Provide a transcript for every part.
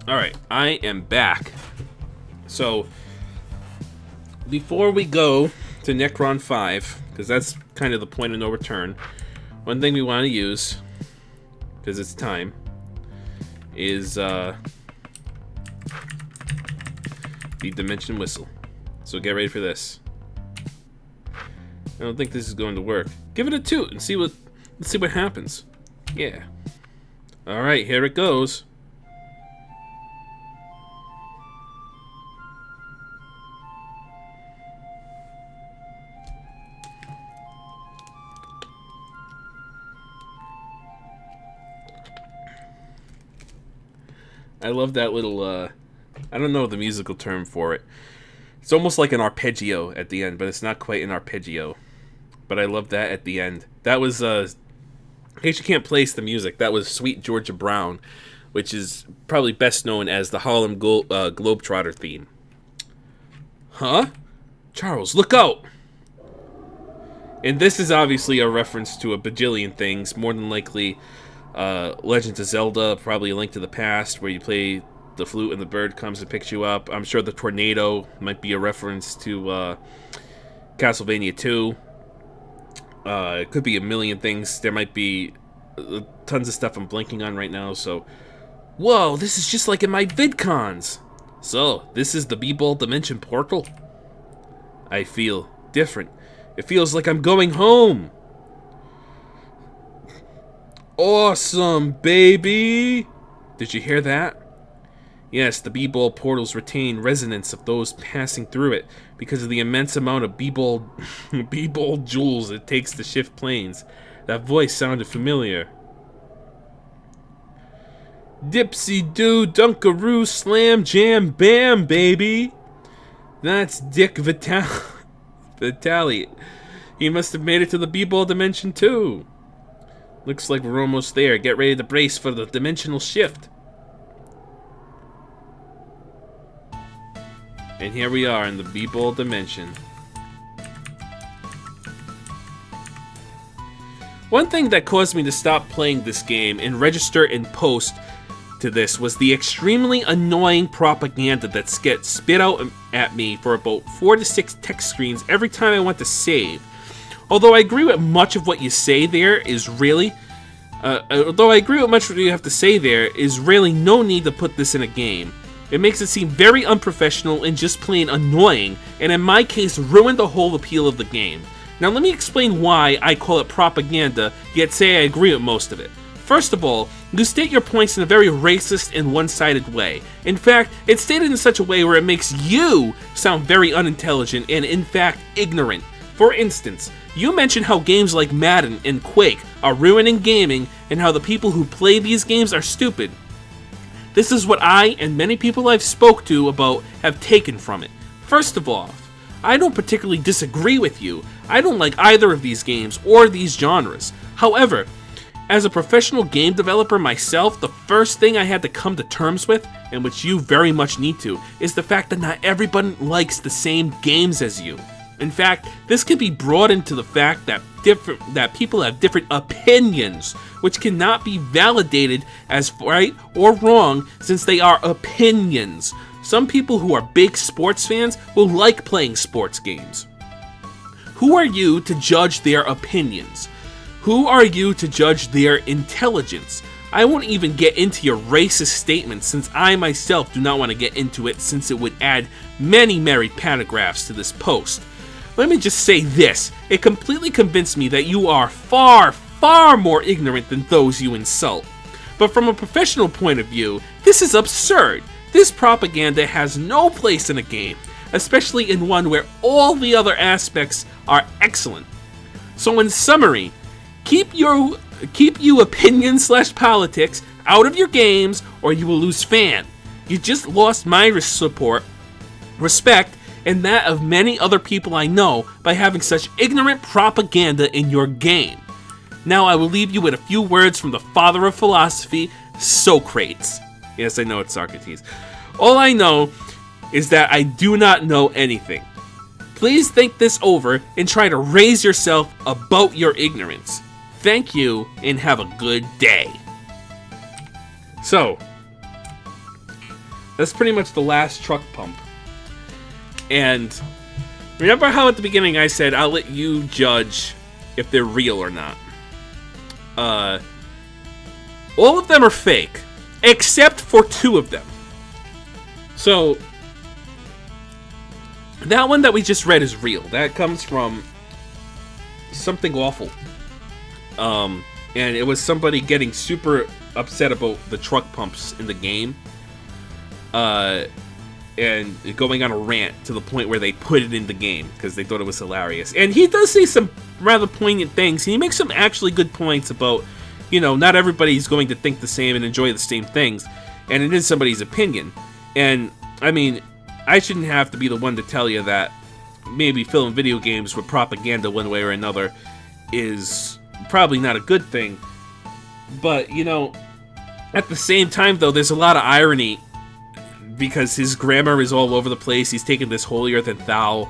Alright, I am back. So, before we go to Necron 5, because that's kind of the point of no return, one thing we want to use, because it's time, is the Dimension Whistle. So get ready for this. I don't think this is going to work. Give it a toot and let's see what happens. Yeah. Alright, here it goes. I love that little, I don't know the musical term for it. It's almost like an arpeggio at the end, but it's not quite an arpeggio. But I love that at the end. That was, in case you can't place the music, that was Sweet Georgia Brown, which is probably best known as the Harlem Globetrotter theme. Huh? Charles, look out! And this is obviously a reference to a bajillion things, more than likely Legend of Zelda, probably A Link to the Past, where you play the flute and the bird comes and picks you up. I'm sure the tornado might be a reference to Castlevania 2. It could be a million things. There might be tons of stuff I'm blanking on right now, so... Whoa, this is just like in my VidCons! So, this is the B-Ball Dimension Portal? I feel different. It feels like I'm going home! Awesome, baby! Did you hear that? Yes, the B-Ball portals retain resonance of those passing through it because of the immense amount of B-Ball joules it takes to shift planes. That voice sounded familiar. Dipsy-doo, dunkaroo, slam, jam, bam, baby! That's Dick Vitale. He must have made it to the B-Ball dimension too. Looks like we're almost there. Get ready to brace for the dimensional shift. And here we are in the B-Ball dimension. One thing that caused me to stop playing this game and register in post to this was the extremely annoying propaganda that gets spit out at me for about 4 to 6 text screens every time I want to save. Although I agree with much of what you say there is really... although I agree with much of what you have to say there is really no need to put this in a game. It makes it seem very unprofessional and just plain annoying, and in my case ruined the whole appeal of the game. Now let me explain why I call it propaganda, yet say I agree with most of it. First of all, you state your points in a very racist and one-sided way. In fact, it's stated in such a way where it makes you sound very unintelligent and in fact ignorant. For instance, you mention how games like Madden and Quake are ruining gaming and how the people who play these games are stupid. This is what I and many people I've spoke to about have taken from it. First of all, I don't particularly disagree with you. I don't like either of these games or these genres. However, as a professional game developer myself, the first thing I had to come to terms with, and which you very much need to, is the fact that not everybody likes the same games as you. In fact, this can be brought into the fact that people have different opinions, which cannot be validated as right or wrong since they are opinions. Some people who are big sports fans will like playing sports games. Who are you to judge their opinions? Who are you to judge their intelligence? I won't even get into your racist statements since I myself do not want to get into it since it would add many paragraphs to this post. Let me just say this, it completely convinced me that you are far, far more ignorant than those you insult. But from a professional point of view, this is absurd. This propaganda has no place in a game, especially in one where all the other aspects are excellent. So in summary, keep you opinion/politics out of your games or you will lose fan. You just lost my respect, and that of many other people I know by having such ignorant propaganda in your game. Now I will leave you with a few words from the father of philosophy, Socrates. Yes, I know it's Socrates. All I know is that I do not know anything. Please think this over and try to raise yourself about your ignorance. Thank you and have a good day. So, That's pretty much the last truck pump. And remember how at the beginning I said I'll let you judge if they're real or not? All of them are fake, except for 2 of them. So, that one that we just read is real. That comes from Something Awful. And it was somebody getting super upset about the truck pumps in the game. And going on a rant to the point where they put it in the game because they thought it was hilarious. And he does say some rather poignant things. He makes some actually good points about, you know, not everybody's going to think the same and enjoy the same things. And it is somebody's opinion. And, I mean, I shouldn't have to be the one to tell you that maybe filling video games with propaganda one way or another is probably not a good thing. But, you know, at the same time, though, there's a lot of irony because his grammar is all over the place. He's taken this holier-than-thou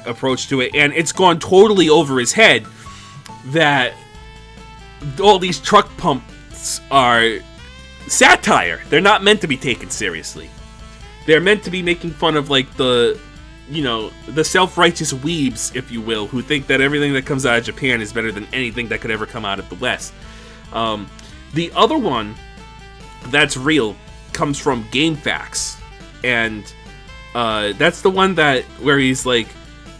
approach to it, and it's gone totally over his head that all these truck pumps are satire. They're not meant to be taken seriously. They're meant to be making fun of, like, the, you know, the self-righteous weebs, if you will, who think that everything that comes out of Japan is better than anything that could ever come out of the West. The other one that's real comes from GameFAQs, and that's the one that where he's like,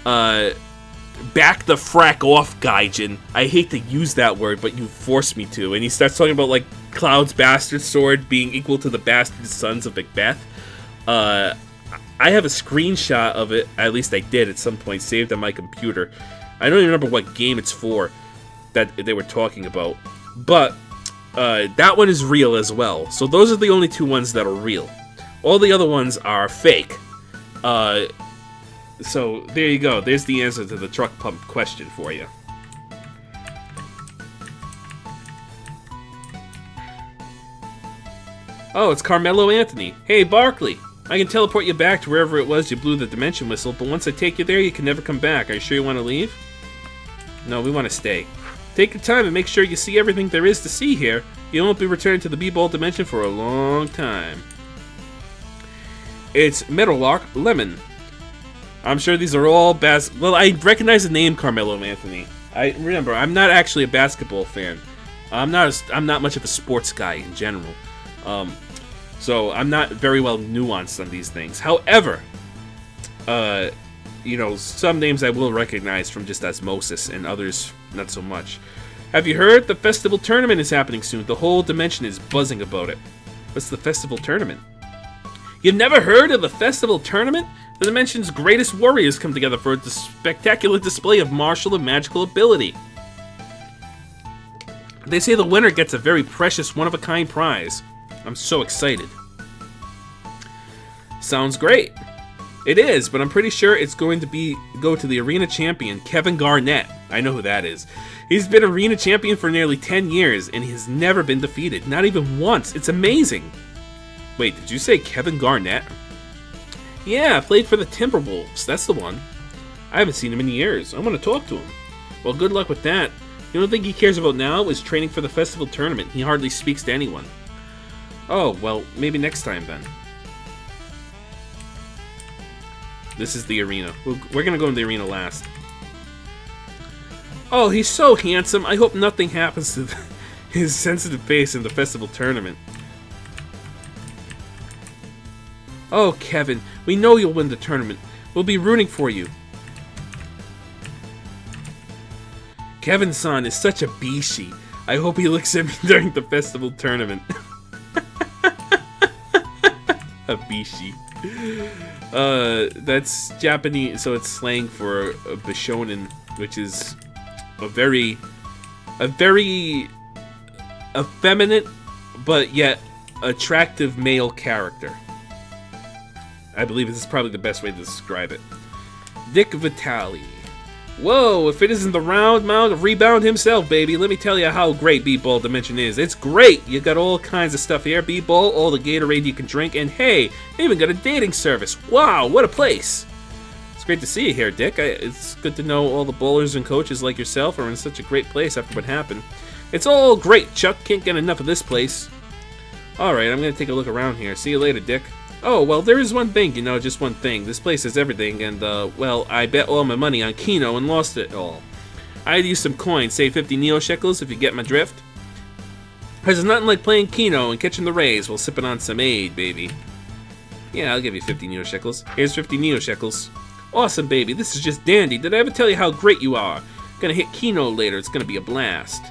back the frack off, Gaijin. I hate to use that word, but you forced me to. And he starts talking about, like, Cloud's bastard sword being equal to the bastard sons of Macbeth. I have a screenshot of it, at least I did at some point, saved on my computer. I don't even remember what game it's for that they were talking about, but that one is real as well. So those are the only 2 ones that are real. All the other ones are fake. So there you go. There's the answer to the truck pump question for you. Oh, it's Carmelo Anthony. Hey, Barkley. I can teleport you back to wherever it was you blew the dimension whistle, but once I take you there, you can never come back. Are you sure you want to leave? No, we want to stay. Take your time and make sure you see everything there is to see here. You won't be returning to the B-Ball dimension for a long time. It's Meadowlark Lemon. I'm sure these are all well, I recognize the name Carmelo Anthony. Remember, I'm not actually a basketball fan. I'm not much of a sports guy in general. So I'm not very well nuanced on these things. However, you know, some names I will recognize from just osmosis, and others not so much. Have you heard? The festival tournament is happening soon. The whole dimension is buzzing about it. What's the festival tournament? You've never heard of the festival tournament? The dimension's greatest warriors come together for a spectacular display of martial and magical ability. They say the winner gets a very precious, one-of-a-kind prize. I'm so excited. Sounds great. It is, but I'm pretty sure it's going to go to the arena champion, Kevin Garnett. I know who that is. He's been arena champion for nearly 10 years, and he's never been defeated. Not even once. It's amazing. Wait, did you say Kevin Garnett? Yeah, played for the Timberwolves. That's the one. I haven't seen him in years. I want to talk to him. Well, good luck with that. The only thing he cares about now is training for the festival tournament. He hardly speaks to anyone. Oh, well, maybe next time then. This is the arena. We're gonna go in the arena last. Oh, he's so handsome. I hope nothing happens to his sensitive face in the festival tournament. Oh, Kevin, we know you'll win the tournament. We'll be rooting for you. Kevin-san is such a bishi. I hope he looks at me during the festival tournament. A bishi. That's Japanese, so it's slang for a bishonen, which is a very effeminate but yet attractive male character. I believe this is probably the best way to describe it. Dick Vitale. Whoa, if it isn't the round mound of Rebound himself, baby, let me tell you how great B-Ball Dimension is. It's great! You got all kinds of stuff here, B-Ball, all the Gatorade you can drink, and hey, they even got a dating service. Wow, what a place! It's great to see you here, Dick. It's good to know all the bowlers and coaches like yourself are in such a great place after what happened. It's all great, Chuck. Can't get enough of this place. Alright, I'm gonna take a look around here. See you later, Dick. Oh, well, there is one thing, just one thing. This place has everything, and, well, I bet all my money on Keno and lost it all. I'd use some coins, say 50 Neo-Shekels, if you get my drift. There's nothing like playing Keno and catching the rays while sipping on some aid, baby. Yeah, I'll give you 50 Neo-Shekels. Here's 50 Neo-Shekels. Awesome, baby. This is just dandy. Did I ever tell you how great you are? Gonna hit Keno later. It's gonna be a blast.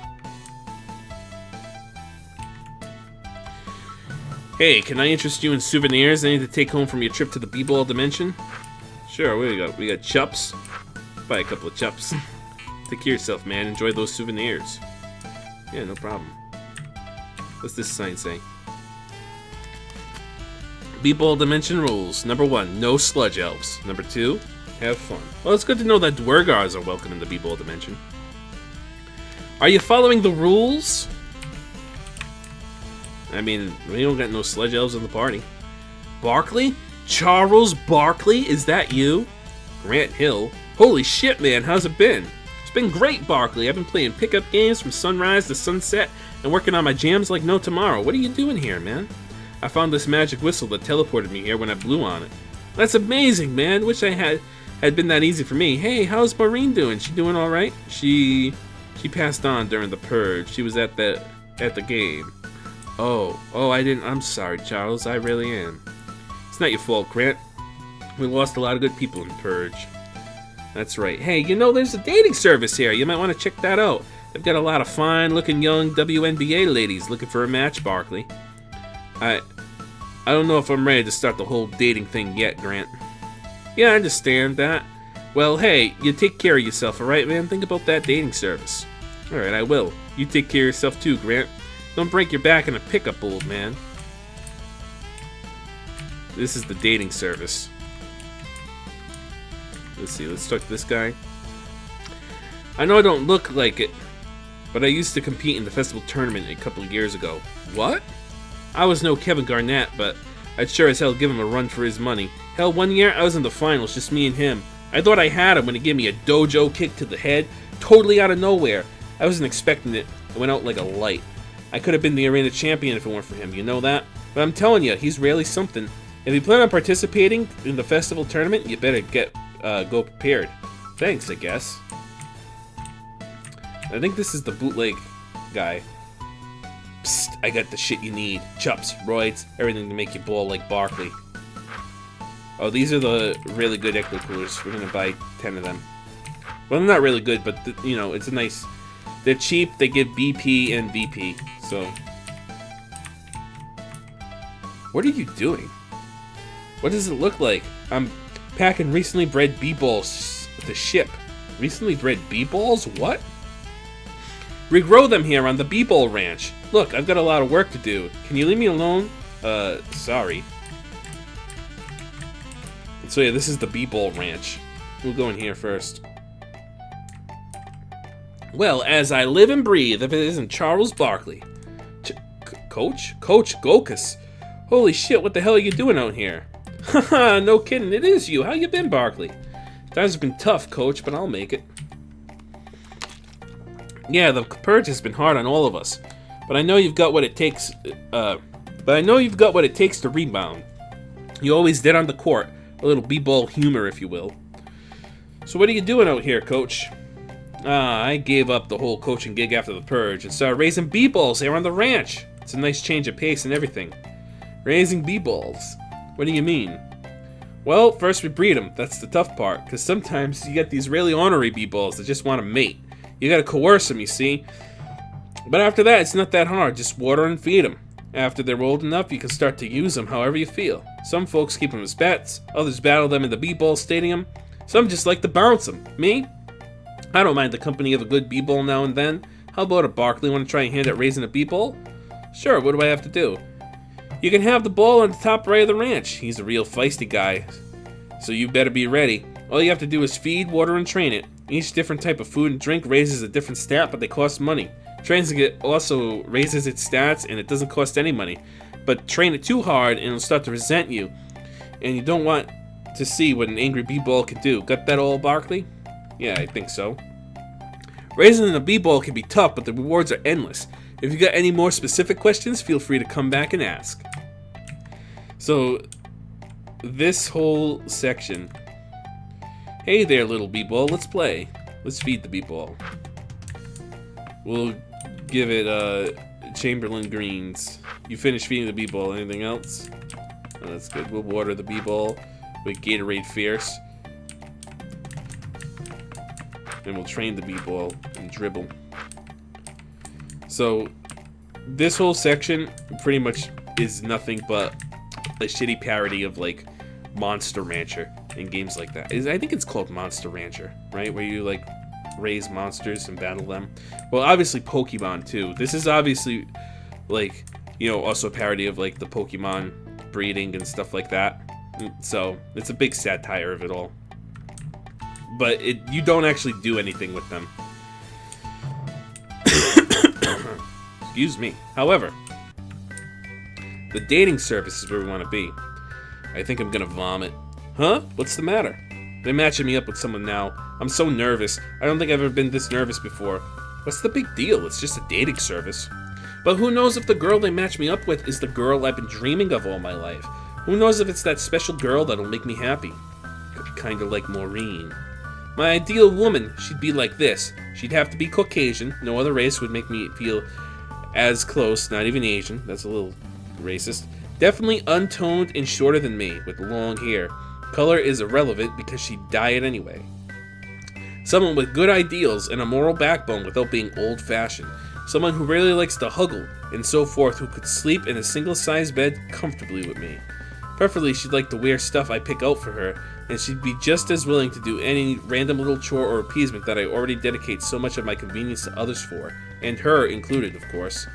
Hey, can I interest you in souvenirs? Anything to take home from your trip to the B-Ball dimension? Sure, what do we got? We got chups. Buy a couple of chups. Take care of yourself, man. Enjoy those souvenirs. Yeah, no problem. What's this sign say? B-Ball dimension rules. Number 1, no sludge elves. Number 2, have fun. Well, it's good to know that Dwergars are welcome in the B-Ball dimension. Are you following the rules? I mean, we don't got no sludge elves in the party. Barkley? Charles Barkley? Is that you? Grant Hill? Holy shit, man, how's it been? It's been great, Barkley. I've been playing pickup games from sunrise to sunset and working on my jams like no tomorrow. What are you doing here, man? I found this magic whistle that teleported me here when I blew on it. That's amazing, man. Wish I had been that easy for me. Hey, how's Maureen doing? She doing all right? She passed on during the purge. She was at the game. Oh, I didn't. I'm sorry, Charles. I really am. It's not your fault, Grant. We lost a lot of good people in Purge. That's right. Hey, there's a dating service here. You might want to check that out. They've got a lot of fine-looking young WNBA ladies looking for a match, Barkley. I don't know if I'm ready to start the whole dating thing yet, Grant. Yeah, I understand that. Well, hey, you take care of yourself, alright, man? Think about that dating service. Alright, I will. You take care of yourself too, Grant. Don't break your back in a pickup, old man. This is the dating service. Let's see, let's talk to this guy. I know I don't look like it, but I used to compete in the festival tournament a couple of years ago. What? I was no Kevin Garnett, but I'd sure as hell give him a run for his money. Hell, one year I was in the finals, just me and him. I thought I had him when he gave me a dojo kick to the head, totally out of nowhere. I wasn't expecting it. It went out like a light. I could have been the arena champion if it weren't for him, you know that? But I'm telling you, he's really something. If you plan on participating in the festival tournament, you better go prepared. Thanks, I guess. I think this is the bootleg guy. Psst, I got the shit you need. Chups, roids, everything to make you ball like Barkley. Oh, these are the really good Ecto Coolers. We're gonna buy 10 of them. Well, they're not really good, but, it's a nice... They're cheap, they give BP and VP, so... What are you doing? What does it look like? I'm packing recently bred B-balls to ship. Recently bred B-balls? What? Regrow them here on the B-ball ranch. Look, I've got a lot of work to do. Can you leave me alone? Sorry. So yeah, this is the B-ball ranch. We'll go in here first. Well, as I live and breathe, if it isn't Charles Barkley. Coach? Coach Gokus. Holy shit, what the hell are you doing out here? Haha, no kidding, it is you. How you been, Barkley? Times have been tough, Coach, but I'll make it. Yeah, the purge has been hard on all of us. But I know you've got what it takes, to rebound. You always did on the court. A little b-ball humor, if you will. So what are you doing out here, Coach? I gave up the whole coaching gig after the purge and started raising b-balls here on the ranch. It's a nice change of pace and everything. Raising b-balls? What do you mean? Well, first we breed them. That's the tough part, because sometimes you get these really ornery b-balls that just want to mate. You gotta coerce them, you see. But after that, it's not that hard. Just water and feed them. After they're old enough, you can start to use them however you feel. Some folks keep them as pets. Others battle them in the b-ball stadium. Some just like to bounce them. Me? I don't mind the company of a good b-ball now and then. How about it, Barkley? Want to try and hand out raising a b-ball? Sure, what do I have to do? You can have the ball on the top right of the ranch. He's a real feisty guy, so you better be ready. All you have to do is feed, water, and train it. Each different type of food and drink raises a different stat, but they cost money. Training it also raises its stats, and it doesn't cost any money. But train it too hard, and it'll start to resent you. And you don't want to see what an angry b-ball can do. Got that all, Barkley? Yeah, I think so. Raising a b-ball can be tough, but the rewards are endless. If you got any more specific questions, feel free to come back and ask. So, this whole section. Hey there, little b-ball, let's play. Let's feed the b-ball. We'll give it Chamberlain greens. You finished feeding the b-ball. Anything else? Oh, that's good. We'll water the b-ball with Gatorade Fierce. And we'll train the b-ball and dribble. So, this whole section pretty much is nothing but a shitty parody of, like, Monster Rancher and games like that. I think it's called Monster Rancher, right? Where you, like, raise monsters and battle them. Well, obviously Pokemon, too. This is obviously, like, you know, also a parody of, like, the Pokemon breeding and stuff like that. So, it's a big satire of it all. But you don't actually do anything with them. Excuse me. However, the dating service is where we want to be. I think I'm gonna vomit. Huh? What's the matter? They're matching me up with someone now. I'm so nervous. I don't think I've ever been this nervous before. What's the big deal? It's just a dating service. But who knows if the girl they match me up with is the girl I've been dreaming of all my life? Who knows if it's that special girl that'll make me happy? Kinda like Maureen. My ideal woman, she'd be like this. She'd have to be Caucasian. No other race would make me feel as close, not even Asian. That's a little racist. Definitely untoned and shorter than me, with long hair. Color is irrelevant because she'd dye it anyway. Someone with good ideals and a moral backbone without being old-fashioned. Someone who really likes to huggle and so forth, who could sleep in a single-sized bed comfortably with me. Preferably, she'd like to wear stuff I pick out for her, and she'd be just as willing to do any random little chore or appeasement that I already dedicate so much of my convenience to others for, and her included, of course.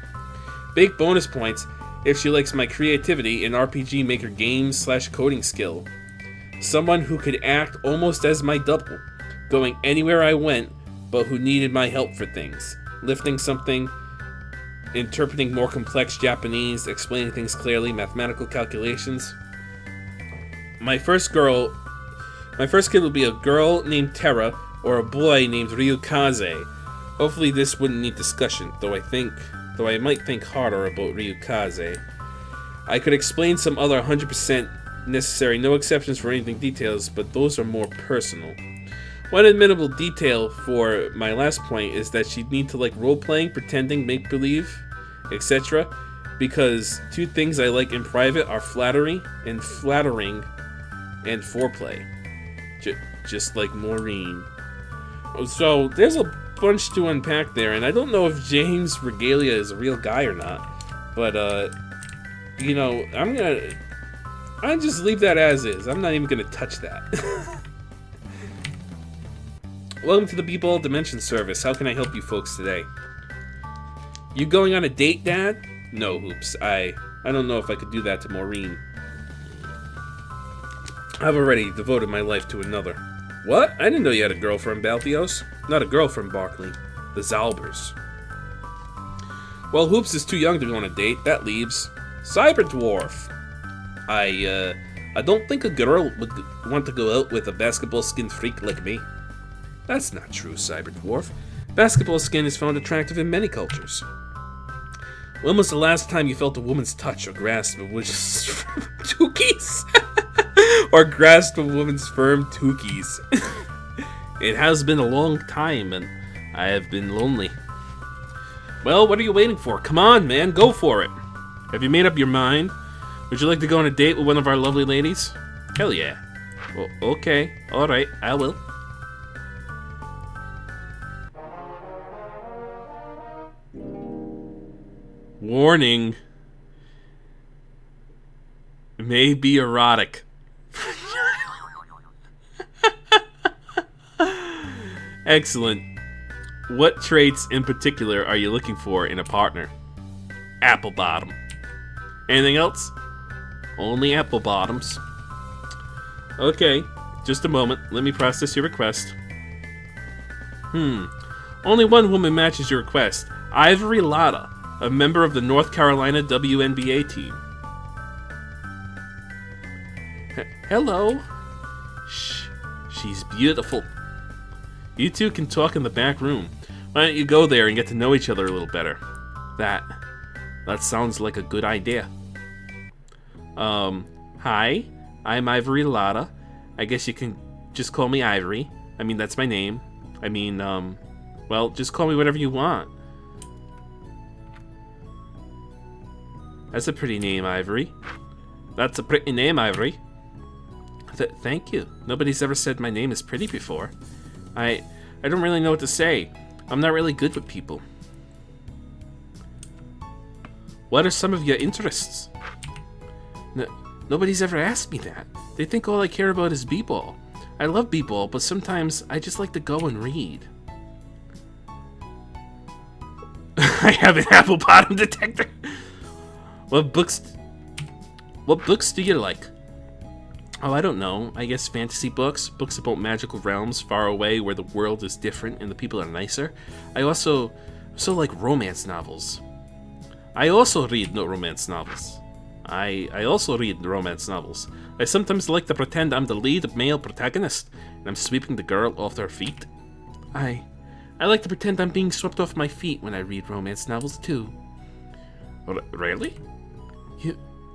Big bonus points if she likes my creativity and RPG Maker games/coding skill. Someone who could act almost as my double, going anywhere I went, but who needed my help for things. Lifting something, interpreting more complex Japanese, explaining things clearly, mathematical calculations. My first kid will be a girl named Terra or a boy named Ryukaze. Hopefully this wouldn't need discussion, though I might think harder about Ryukaze. I could explain some other 100% necessary, no exceptions for anything details, but those are more personal. One admittable detail for my last point is that she'd need to like role-playing, pretending, make-believe, etc. Because two things I like in private are flattery and flattering and foreplay. Just like Maureen. So there's a bunch to unpack there, and I don't know if James Regalia is a real guy or not. But, you know, I'll just leave that as is. I'm not even gonna touch that. Welcome to the B-Ball Dimension service. How can I help you folks today? You going on a date, Dad? No, Hoopz. I don't know if I could do that to Maureen. I've already devoted my life to another. What? I didn't know you had a girlfriend, Balthios. Not a girlfriend, Barkley. The Zalbers. Well, Hoopz is too young to go on a date. That leaves Cyberdwarf. I don't think a girl would want to go out with a basketball skin freak like me. That's not true, Cyberdwarf. Basketball skin is found attractive in many cultures. When was the last time you felt a woman's touch or grasped a woman's tookies? Or grasped a woman's firm tookies? It has been a long time, and I have been lonely. Well, what are you waiting for? Come on, man, go for it. Have you made up your mind? Would you like to go on a date with one of our lovely ladies? Hell yeah. Well, okay, alright, I will. Warning. May be erotic. Excellent. What traits in particular are you looking for in a partner? Apple bottom. Anything else? Only apple bottoms. Okay, just a moment. Let me process your request. Only one woman matches your request. Ivory Latta, a member of the North Carolina WNBA team. Hello. Shh. She's beautiful. You two can talk in the back room. Why don't you go there and get to know each other a little better? That sounds like a good idea. Hi, I'm Ivory Lotta. I guess you can just call me Ivory. I mean, that's my name. I mean, well, just call me whatever you want. That's a pretty name, Ivory. That's a pretty name, Ivory. Thank you. Nobody's ever said my name is pretty before. I don't really know what to say. I'm not really good with people. What are some of your interests? Nobody's ever asked me that. They think all I care about is b-ball. I love b-ball, but sometimes I just like to go and read. I have an apple bottom detector. What books do you like? Oh, I don't know. I guess fantasy books. Books about magical realms far away where the world is different and the people are nicer. I also like romance novels. I also read romance novels. I also read romance novels. I sometimes like to pretend I'm the lead male protagonist and I'm sweeping the girl off their feet. I like to pretend I'm being swept off my feet when I read romance novels too. Really?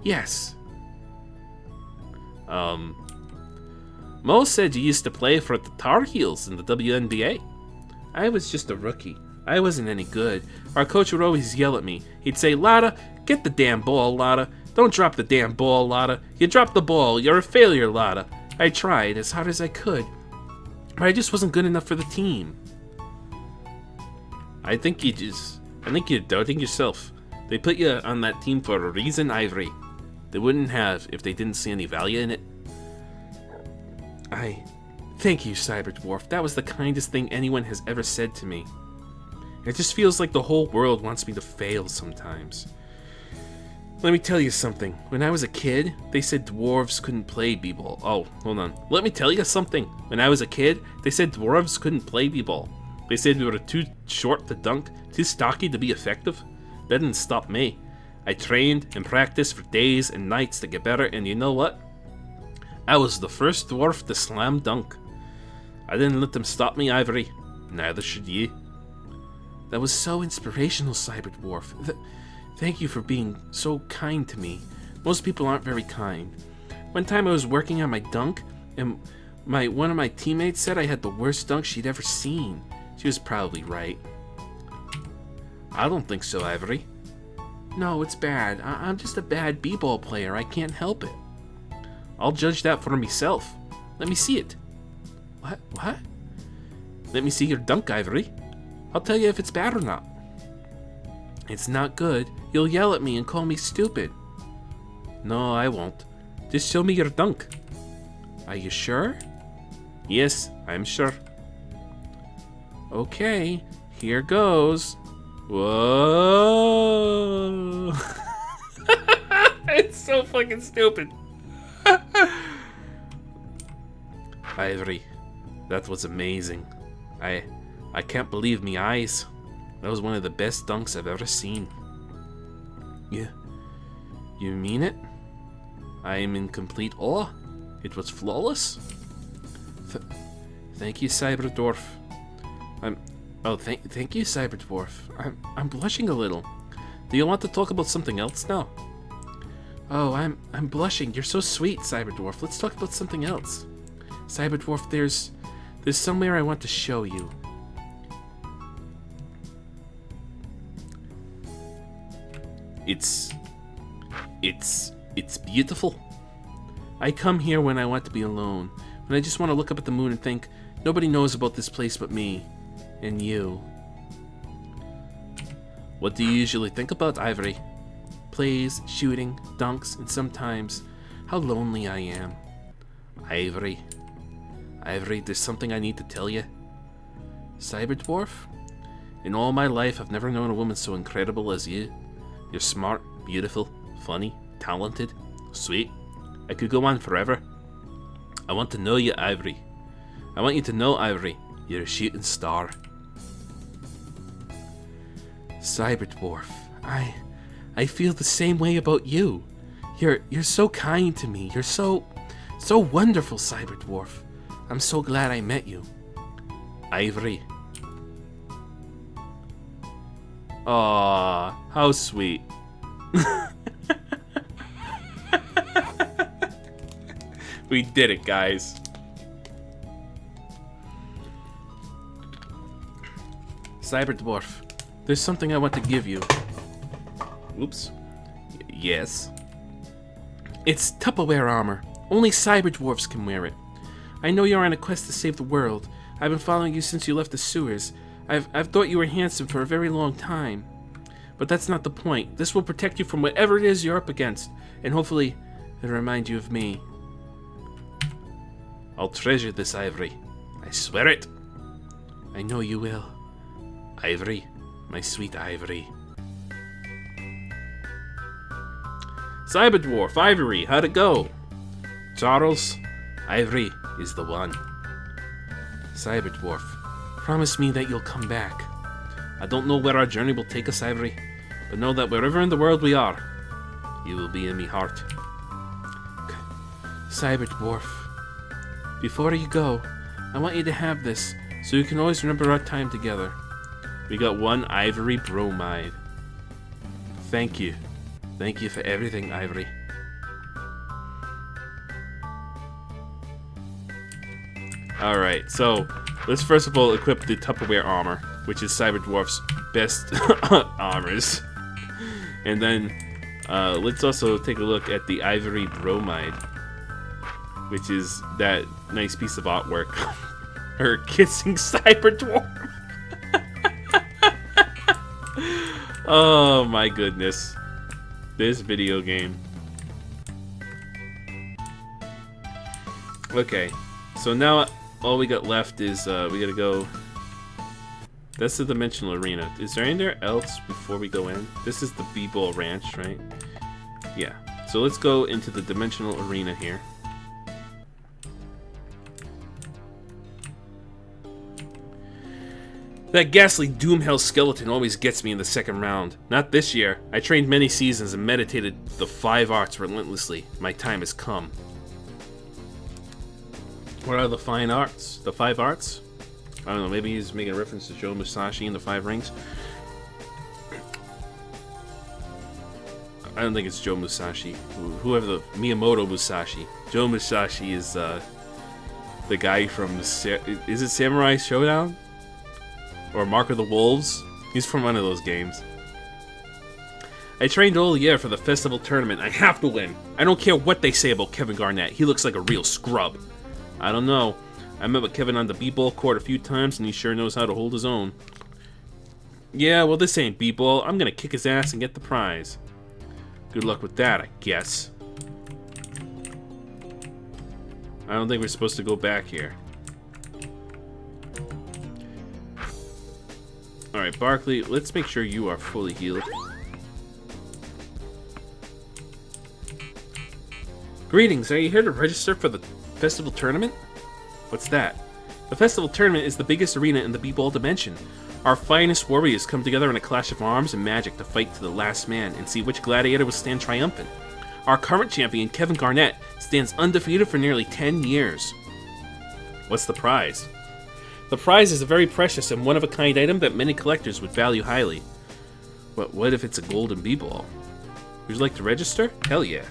Yes. Mo said you used to play for the Tar Heels in the WNBA. I was just a rookie. I wasn't any good. Our coach would always yell at me. He'd say, Lotta, get the damn ball, Lotta. Don't drop the damn ball, Lotta. You dropped the ball. You're a failure, Lotta. I tried as hard as I could, but I just wasn't good enough for the team. I think you're doubting yourself. They put you on that team for a reason, Ivory. They wouldn't have if they didn't see any value in it. Thank you, Cyberdwarf. That was the kindest thing anyone has ever said to me. It just feels like the whole world wants me to fail sometimes. Let me tell you something. When I was a kid, they said dwarves couldn't play b-ball. Oh, hold on. Let me tell you something. When I was a kid, they said dwarves couldn't play b-ball. They said we were too short to dunk, too stocky to be effective. That didn't stop me. I trained and practiced for days and nights to get better, and you know what? I was the first dwarf to slam dunk. I didn't let them stop me, Ivory. Neither should you. That was so inspirational, Cyberdwarf. Thank you for being so kind to me. Most people aren't very kind. One time I was working on my dunk, and one of my teammates said I had the worst dunk she'd ever seen. She was probably right. I don't think so, Ivory. No, it's bad. I'm just a bad b-ball player. I can't help it. I'll judge that for myself. Let me see it. What? Let me see your dunk, Ivory. I'll tell you if it's bad or not. It's not good. You'll yell at me and call me stupid. No, I won't. Just show me your dunk. Are you sure? Yes, I'm sure. Okay, here goes. Whoa! It's so fucking stupid. Ivory, that was amazing. I can't believe me eyes. That was one of the best dunks I've ever seen. You mean it? I am in complete awe. It was flawless. Thank you, Cyberdwarf. Thank you, Cyberdwarf. I'm blushing a little. Do you want to talk about something else now? Oh, I'm blushing. You're so sweet, Cyberdwarf. Let's talk about something else. Cyberdwarf, there's somewhere I want to show you. It's beautiful. I come here when I want to be alone, when I just want to look up at the moon and think, nobody knows about this place but me and you. What do you usually think about, Ivory? Plays, shooting, dunks, and sometimes how lonely I am. Ivory, there's something I need to tell you. Cyberdwarf, in all my life I've never known a woman so incredible as you. You're smart, beautiful, funny, talented, sweet. I could go on forever. I want to know you, Ivory. I want you to know, Ivory, you're a shooting star. Cyberdwarf, I feel the same way about you. You're so kind to me. You're so wonderful, Cyberdwarf. I'm so glad I met you. Ivory. Aw, how sweet. We did it, guys. Cyber Dwarf, there's something I want to give you. Oops. Yes. It's Tupperware armor. Only cyber dwarfs can wear it. I know you're on a quest to save the world. I've been following you since you left the sewers. I've thought you were handsome for a very long time. But that's not the point. This will protect you from whatever it is you're up against, and hopefully it'll remind you of me. I'll treasure this ivory. I swear it. I know you will. Ivory, my sweet ivory. Cyber Dwarf, Ivory, how'd it go? Charles, Ivory is the one. Cyber Dwarf, promise me that you'll come back. I don't know where our journey will take us, Ivory, but know that wherever in the world we are, you will be in me heart. Cyber Dwarf, before you go, I want you to have this, so you can always remember our time together. We got one ivory bromide. Thank you. Thank you for everything, Ivory. Alright, so let's first of all equip the Tupperware armor, which is Cyber Dwarf's best armors. And then let's also take a look at the Ivory Bromide, which is that nice piece of artwork. Her kissing Cyber Dwarf. Oh my goodness. This video game. Okay, so now all we got left is we gotta go. That's the dimensional arena. Is there anywhere else before we go in? This is the B-Ball Ranch, right? Yeah. So let's go into the dimensional arena here. That ghastly Doomhell skeleton always gets me in the second round. Not this year. I trained many seasons and meditated the 5 arts relentlessly. My time has come. What are the fine arts? The 5 arts? I don't know, maybe he's making a reference to Joe Musashi in the 5 Rings. I don't think it's Joe Musashi. Whoever the Miyamoto Musashi. Joe Musashi is the guy from is it Samurai Showdown? Or Mark of the Wolves? He's from one of those games. I trained all year for the festival tournament. I have to win. I don't care what they say about Kevin Garnett. He looks like a real scrub. I don't know. I met with Kevin on the b-ball court a few times, and he sure knows how to hold his own. Yeah, well, this ain't b-ball. I'm gonna kick his ass and get the prize. Good luck with that, I guess. I don't think we're supposed to go back here. Alright, Barkley, let's make sure you are fully healed. Greetings, are you here to register for the festival tournament? What's that? The festival tournament is the biggest arena in the b-ball dimension. Our finest warriors come together in a clash of arms and magic to fight to the last man and see which gladiator will stand triumphant. Our current champion, Kevin Garnett, stands undefeated for nearly 10 years. What's the prize? The prize is a very precious and one-of-a-kind item that many collectors would value highly. But what if it's a golden b-ball? Would you like to register? Hell yeah.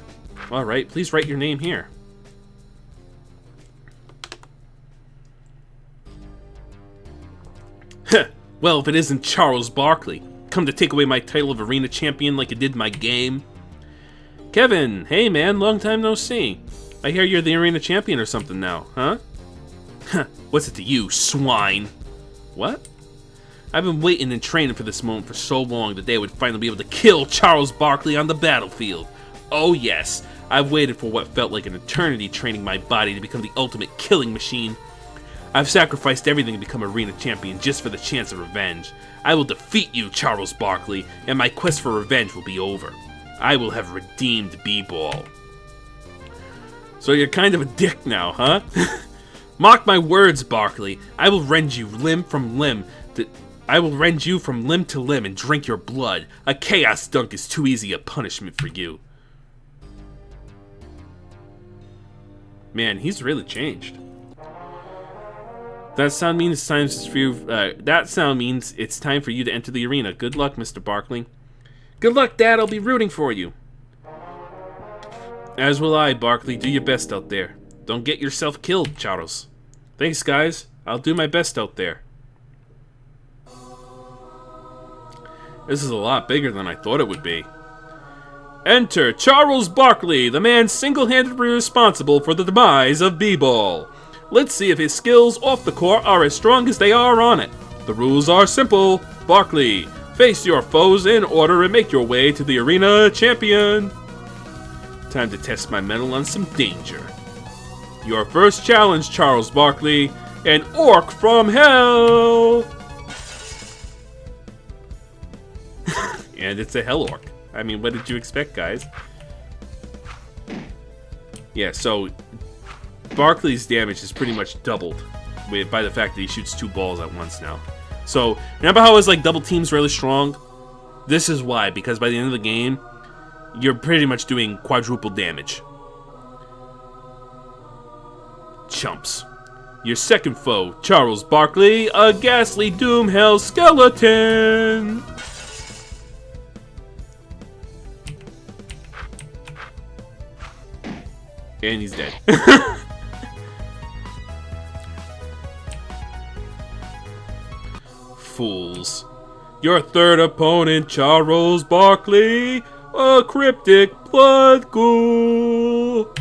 Alright, please write your name here. Heh, well, if it isn't Charles Barkley, come to take away my title of arena champion like it did my game. Kevin, hey man, long time no see. I hear you're the arena champion or something now, huh? What's it to you, swine? What? I've been waiting and training for this moment for so long that they would finally be able to kill Charles Barkley on the battlefield. Oh yes, I've waited for what felt like an eternity training my body to become the ultimate killing machine. I've sacrificed everything to become arena champion just for the chance of revenge. I will defeat you, Charles Barkley, and my quest for revenge will be over. I will have redeemed b-ball. So you're kind of a dick now, huh? Mark my words, Barkley. I will rend you limb from limb. I will rend you from limb to limb and drink your blood. A chaos dunk is too easy a punishment for you. Man, he's really changed. That sound means it's time for you to enter the arena. Good luck, Mr. Barkley. Good luck, Dad. I'll be rooting for you. As will I, Barkley. Do your best out there. Don't get yourself killed, Charles. Thanks, guys. I'll do my best out there. This is a lot bigger than I thought it would be. Enter Charles Barkley, the man single-handedly responsible for the demise of B-Ball. Let's see if his skills off the court are as strong as they are on it. The rules are simple. Barkley, face your foes in order and make your way to the arena champion. Time to test my mettle on some danger. Your first challenge, Charles Barkley, an orc from hell. And it's a hell orc. I mean, what did you expect, guys? Yeah, so Barkley's damage is pretty much doubled by the fact that he shoots 2 balls at once now. So, remember how his double team's really strong? This is why, because by the end of the game, you're pretty much doing quadruple damage. Chumps. Your second foe, Charles Barkley, a ghastly doom hell skeleton. And he's dead. Fools. Your third opponent, Charles Barkley, a cryptic blood ghoul.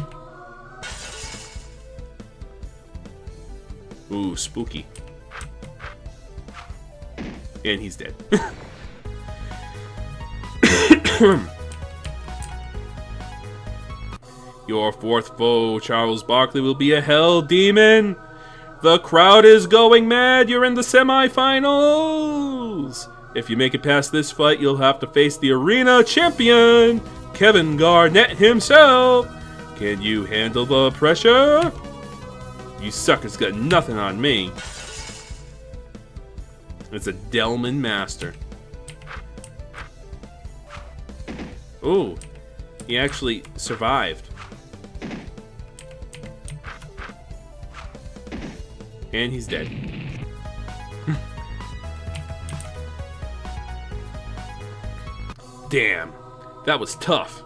Ooh, spooky. And he's dead. Your fourth foe, Charles Barkley, will be a hell demon. The crowd is going mad. You're in the semifinals. If you make it past this fight, you'll have to face the arena champion, Kevin Garnett himself. Can you handle the pressure? You suckers got nothing on me. It's a Delman Master. Ooh, he actually survived. And he's dead. Damn, that was tough.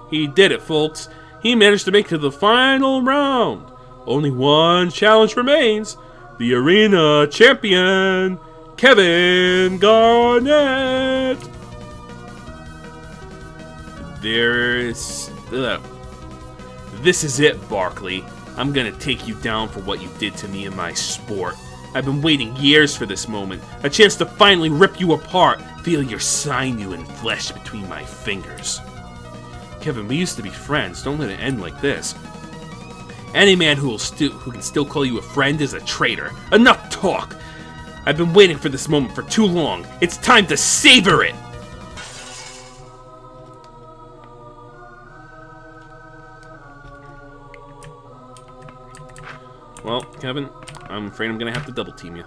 He did it, folks. He managed to make it to the final round. Only one challenge remains. The arena champion, Kevin Garnett. This is it, Barkley. I'm gonna take you down for what you did to me in my sport. I've been waiting years for this moment. A chance to finally rip you apart. Feel your sinew and flesh between my fingers. Kevin, we used to be friends. Don't let it end like this. Any man who can still call you a friend is a traitor. Enough talk! I've been waiting for this moment for too long. It's time to savor it! Well, Kevin, I'm afraid I'm gonna have to double team you.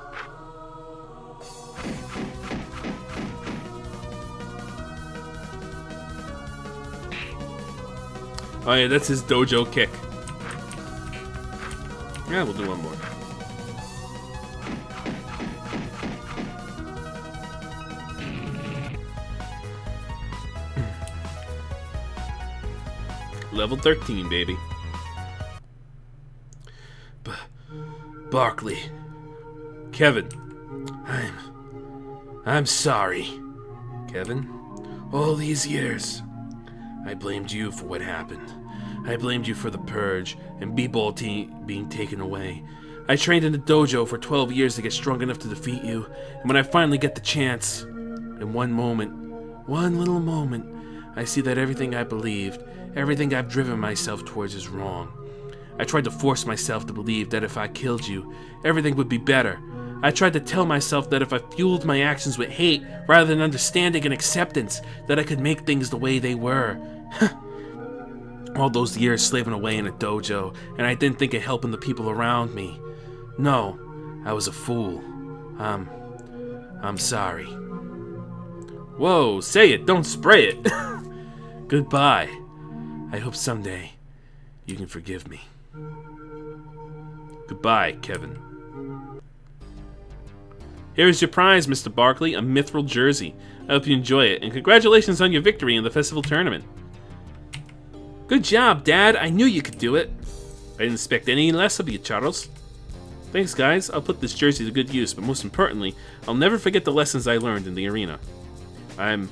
Oh yeah, that's his dojo kick. Yeah, we'll do one more. Level 13, baby. Barkley. Kevin. I'm sorry. Kevin, all these years, I blamed you for what happened. I blamed you for the purge and B-Ball being taken away. I trained in the dojo for 12 years to get strong enough to defeat you, and when I finally get the chance, in one little moment, I see that everything I believed, everything I've driven myself towards is wrong. I tried to force myself to believe that if I killed you, everything would be better. I tried to tell myself that if I fueled my actions with hate rather than understanding and acceptance, that I could make things the way they were. All those years slaving away in a dojo, and I didn't think of helping the people around me. No, I was a fool. I'm sorry. Whoa, say it, don't spray it. Goodbye. I hope someday you can forgive me. Goodbye, Kevin. Here is your prize, Mr. Barkley, a mithril jersey. I hope you enjoy it, and congratulations on your victory in the festival tournament. Good job, Dad. I knew you could do it. I didn't expect any less of you, Charles. Thanks, guys. I'll put this jersey to good use, but most importantly, I'll never forget the lessons I learned in the arena. I'm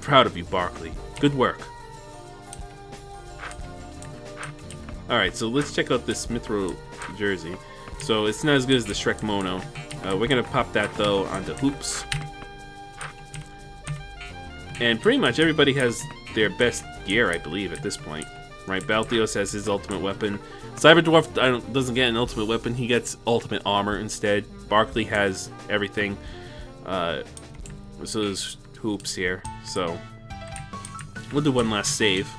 proud of you, Barkley. Good work. Alright, so let's check out this mithril jersey. So it's not as good as the Shrek Mono. We're gonna pop that though onto Hoopz. And pretty much everybody has their best gear, I believe, at this point. Right, Balthios has his ultimate weapon. Cyberdwarf doesn't get an ultimate weapon, he gets ultimate armor instead. Barkley has everything. So there's Hoopz here. So we'll do one last save.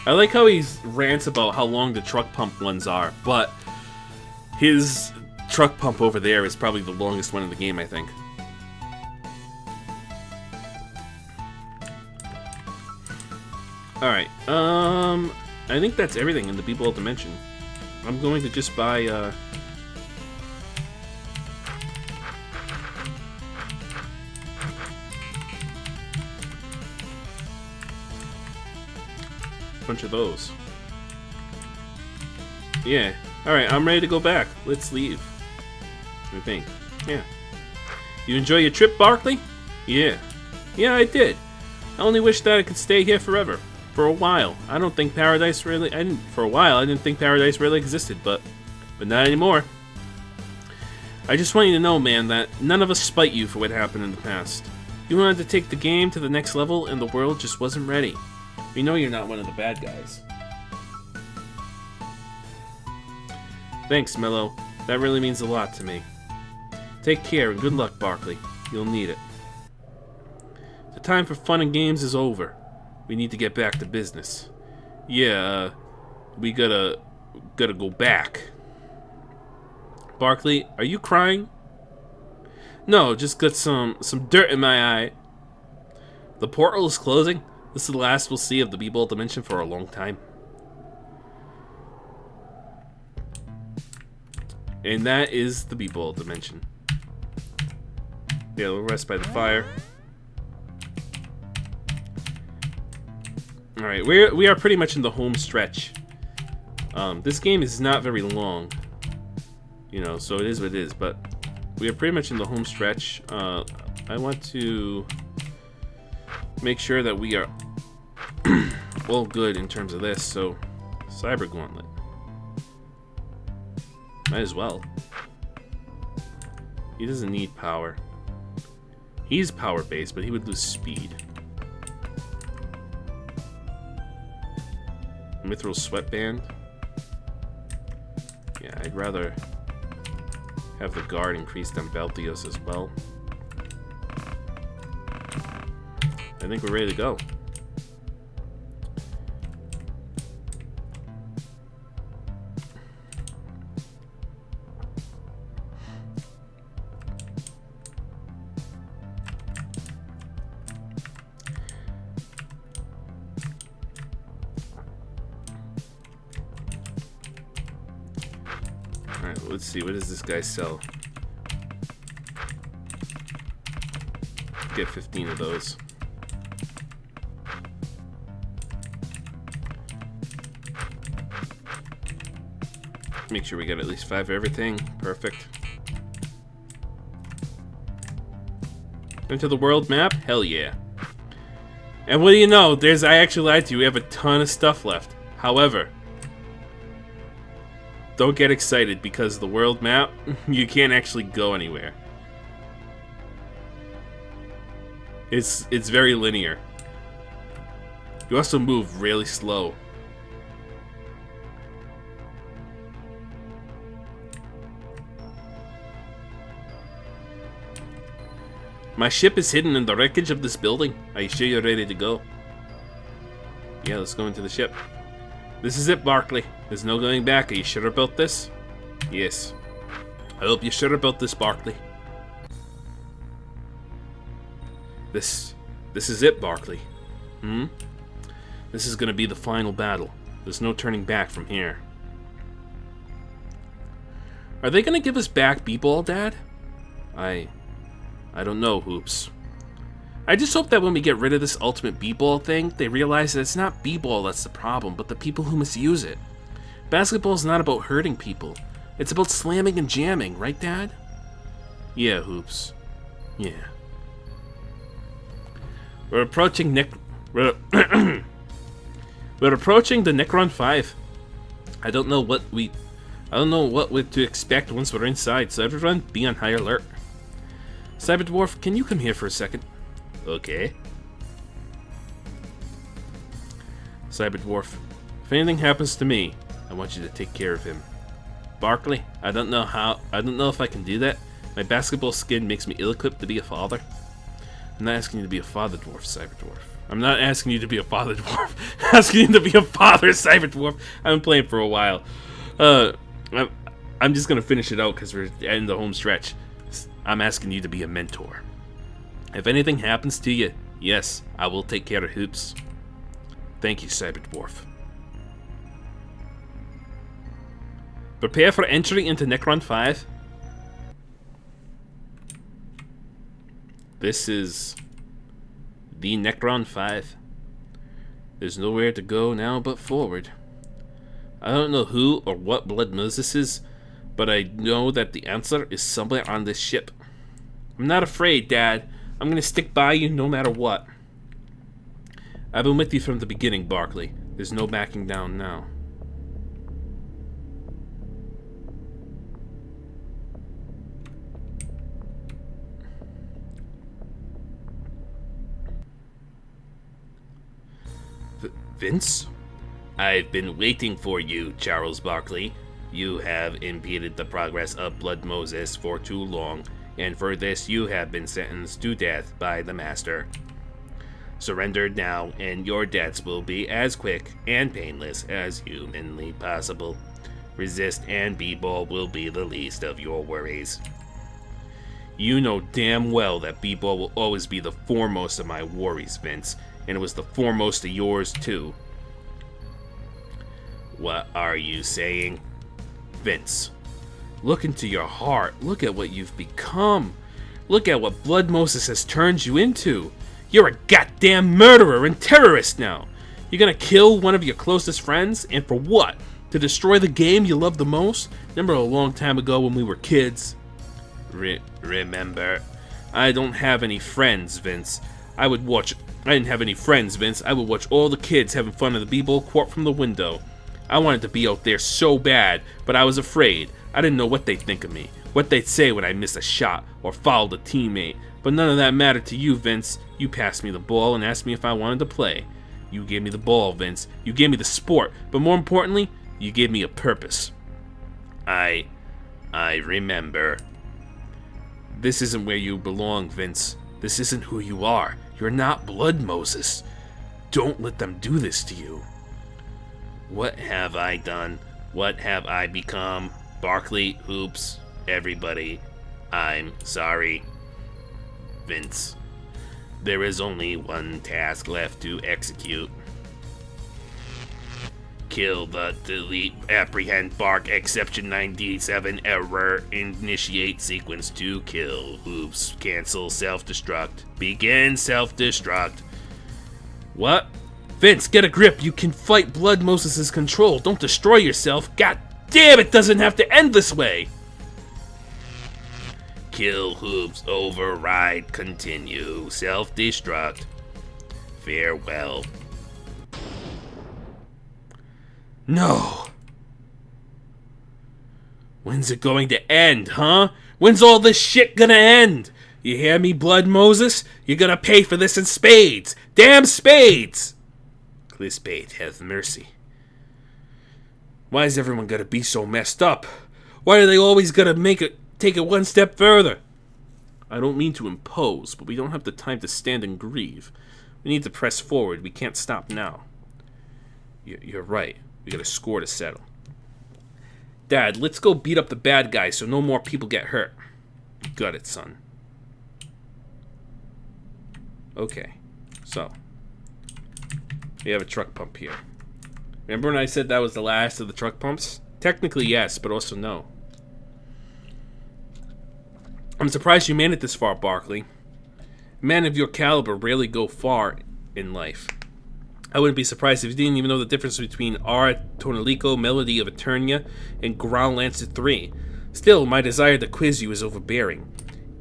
I like how he rants about how long the truck pump ones are, but his truck pump over there is probably the longest one in the game, I think. Alright, I think that's everything in the B-Ball Dimension. I'm going to just buy, a bunch of those. Yeah. Alright, I'm ready to go back. Let's leave. I think. Yeah. You enjoy your trip, Barkley? Yeah. Yeah, I did. I only wish that I could stay here forever. For a while. I don't think paradise really... For a while, I didn't think paradise really existed, but not anymore. I just want you to know, man, that none of us spite you for what happened in the past. You wanted to take the game to the next level, and the world just wasn't ready. We know you're not one of the bad guys. Thanks, Mello. That really means a lot to me. Take care and good luck, Barkley. You'll need it. The time for fun and games is over. We need to get back to business. Yeah, we gotta go back. Barkley, are you crying? No, just got some dirt in my eye. The portal is closing. This is the last we'll see of the B-Ball Dimension for a long time. And that is the B-Ball Dimension. Yeah, we'll rest by the fire. Alright, we are pretty much in the home stretch. This game is not very long. You know, so it is what it is, but we are pretty much in the home stretch. I want to make sure that we are all good in terms of this, so Cyber Gauntlet. Might as well. He doesn't need power. He's power-based, but he would lose speed. Mithril Sweatband. Yeah, I'd rather have the guard increased on Balthios as well. I think we're ready to go. Alright, let's see, what does this guy sell? Get 15 of those. Make sure we get at least 5 of everything. Perfect. Into the world map? Hell yeah. And what do you know? I actually lied to you. We have a ton of stuff left. However, don't get excited because the world map, you can't actually go anywhere. It's very linear. You also move really slow. My ship is hidden in the wreckage of this building. Are you sure you're ready to go? Yeah, let's go into the ship. This is it, Barkley. There's no going back. Are you sure about this? Yes. I hope you're sure about this, Barkley. This is it, Barkley. This is gonna be the final battle. There's no turning back from here. Are they gonna give us back B-Ball, Dad? I don't know, Hoopz. I just hope that when we get rid of this ultimate B-Ball thing, they realize that it's not B-Ball that's the problem, but the people who misuse it. Basketball's not about hurting people. It's about slamming and jamming, right, Dad? Yeah, Hoopz. Yeah. We're approaching We're approaching the Necron 5. I don't know what we're to expect once we're inside, so everyone be on high alert. Cyberdwarf, can you come here for a second? Okay. Cyberdwarf, if anything happens to me, I want you to take care of him. Barkley, I don't know if I can do that. My basketball skin makes me ill-equipped to be a father. I'm not asking you to be a father dwarf, Cyberdwarf. I'm not asking you to be a father dwarf. I'm asking you to be a father, Cyberdwarf. I've been playing for a while. I'm just gonna finish it out because we're in the home stretch. I'm asking you to be a mentor. If anything happens to you, yes, I will take care of Hoopz. Thank you, Cyberdwarf. Prepare for entry into Necron 5. This is the Necron 5. There's nowhere to go now but forward. I don't know who or what Blood Moses is, but I know that the answer is somewhere on this ship. I'm not afraid, Dad. I'm gonna stick by you no matter what. I've been with you from the beginning, Barkley. There's no backing down now. Vince? I've been waiting for you, Charles Barkley. You have impeded the progress of Blood Moses for too long, and for this you have been sentenced to death by the Master. Surrender now, and your deaths will be as quick and painless as humanly possible. Resist, and B-Ball will be the least of your worries. You know damn well that B-Ball will always be the foremost of my worries, Vince, and it was the foremost of yours, too. What are you saying? Vince, look into your heart. Look at what you've become. Look at what Blood Moses has turned you into. You're a goddamn murderer and terrorist now. You're gonna kill one of your closest friends, and for what? To destroy the game you love the most? Remember a long time ago when we were kids? Remember? I don't have any friends, Vince. I didn't have any friends, Vince. I would watch all the kids having fun of the B-Ball court from the window. I wanted to be out there so bad, but I was afraid. I didn't know what they'd think of me, what they'd say when I missed a shot or fouled a teammate. But none of that mattered to you, Vince. You passed me the ball and asked me if I wanted to play. You gave me the ball, Vince. You gave me the sport, but more importantly, you gave me a purpose. I remember. This isn't where you belong, Vince. This isn't who you are. You're not Blood Moses. Don't let them do this to you. What have I done? What have I become? Barkley, Hoopz, everybody, I'm sorry. Vince, there is only one task left to execute. Kill the delete, apprehend, bark, exception 97, error, initiate sequence to kill, Hoopz, cancel, self-destruct, begin self-destruct. What? Vince, get a grip. You can fight Blood Moses' control. Don't destroy yourself. God damn, it doesn't have to end this way. Kill, Hoopz, override, continue, self-destruct. Farewell. No. When's it going to end, huh? When's all this shit gonna end? You hear me, Blood Moses? You're gonna pay for this in spades. Damn spades! Clispate, have mercy. Why is everyone gotta be so messed up? Why are they always gotta take it one step further? I don't mean to impose, but we don't have the time to stand and grieve. We need to press forward. We can't stop now. You're right. We got a score to settle. Dad, let's go beat up the bad guys so no more people get hurt. You got it, son. Okay, so We have a truck pump here. Remember when I said that was the last of the truck pumps? Technically, yes, but also no. I'm surprised you made it this far, Barkley. Men of your caliber rarely go far in life. I wouldn't be surprised if you didn't even know the difference between R. Tonalico, Melody of Eternia, and Ground Lancer 3. Still, my desire to quiz you is overbearing.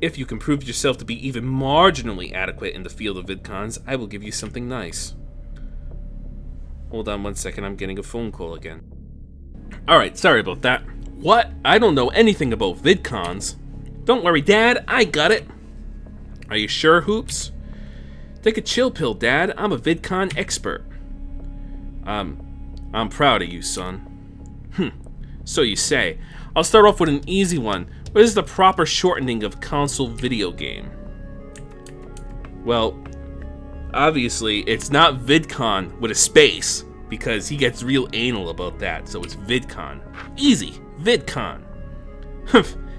If you can prove yourself to be even marginally adequate in the field of vidcons, I will give you something nice. Hold on 1 second, I'm getting a phone call again. Alright, sorry about that. What? I don't know anything about vidcons. Don't worry, Dad, I got it. Are you sure, Hoopz? Take a chill pill, Dad. I'm a vidcon expert. I'm proud of you, son. So you say. I'll start off with an easy one. What is the proper shortening of console video game? Well, obviously, it's not vidcon with a space, because he gets real anal about that, so it's vidcon. Easy, vidcon.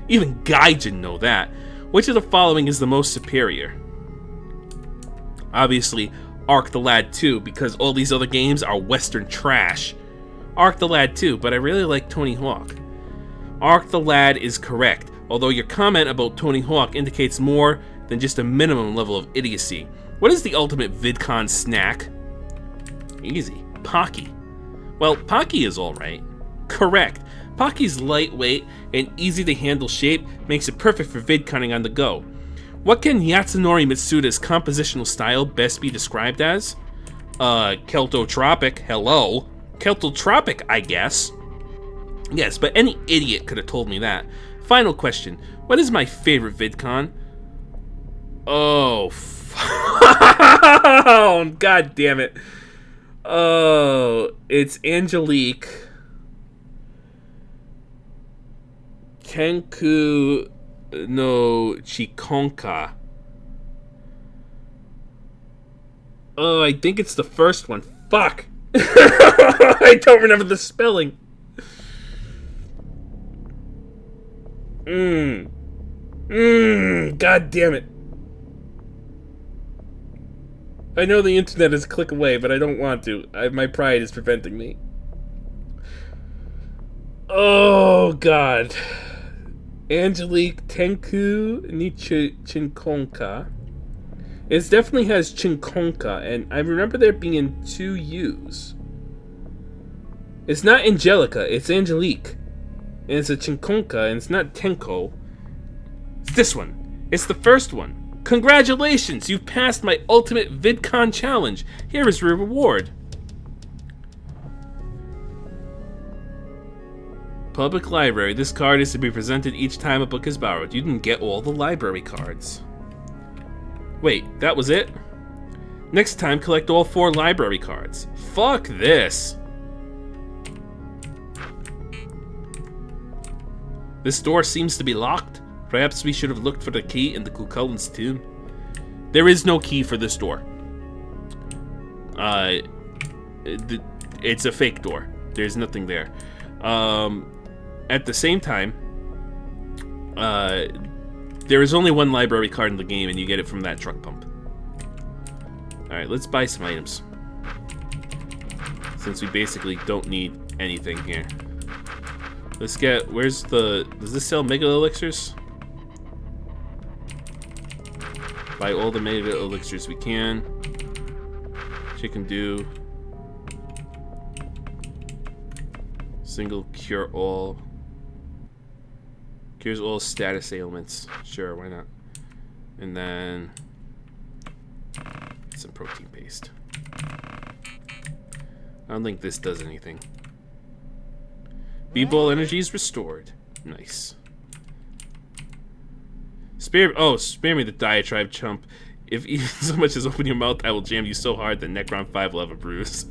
Even Gaijin know that. Which of the following is the most superior? Obviously, Arc the Lad 2, because all these other games are Western trash. Arc the Lad 2, but I really like Tony Hawk. Arc the Lad is correct, although your comment about Tony Hawk indicates more than just a minimum level of idiocy. What is the ultimate vidcon snack? Easy. Pocky. Well, Pocky is alright. Correct. Pocky's lightweight and easy to handle shape makes it perfect for vidconning on the go. What can Yasunori Mitsuda's compositional style best be described as? Keltotropic, hello. Keltotropic, I guess. Yes, but any idiot could have told me that. Final question. What is my favorite vidcon? Oh, God damn it. Oh, it's Angelique. Kenku no Chikonka. Oh, I think it's the first one. Fuck. I don't remember the spelling. God damn it. I know the internet is a click away, but I don't want to. My pride is preventing me. Oh, God. Angelique Tenku ni Chinkonka. It definitely has Chinkonka, and I remember there being 2 U's. It's not Angelica, it's Angelique. And it's a Chinkonka, and it's not Tenko. It's this one. It's the first one. Congratulations! You've passed my ultimate vidcon challenge. Here is your reward. Public library. This card is to be presented each time a book is borrowed. You didn't get all the library cards. Wait, that was it? Next time, collect all 4 library cards. Fuck this. This door seems to be locked. Perhaps we should have looked for the key in the Cuchullin's tomb. There is no key for this door. It's a fake door. There's nothing there. At the same time, there is only 1 library card in the game, and you get it from that truck pump. Alright, let's buy some items. Since we basically don't need anything here. Let's get, does this sell mega elixirs? Buy all the mega elixirs we can. Chicken do. Single cure all. Cures all status ailments. Sure, why not? And then some protein paste. I don't think this does anything. B-ball energy is restored. Nice. Spare me the diatribe, chump. If even so much as open your mouth, I will jam you so hard that Necron 5 will have a bruise.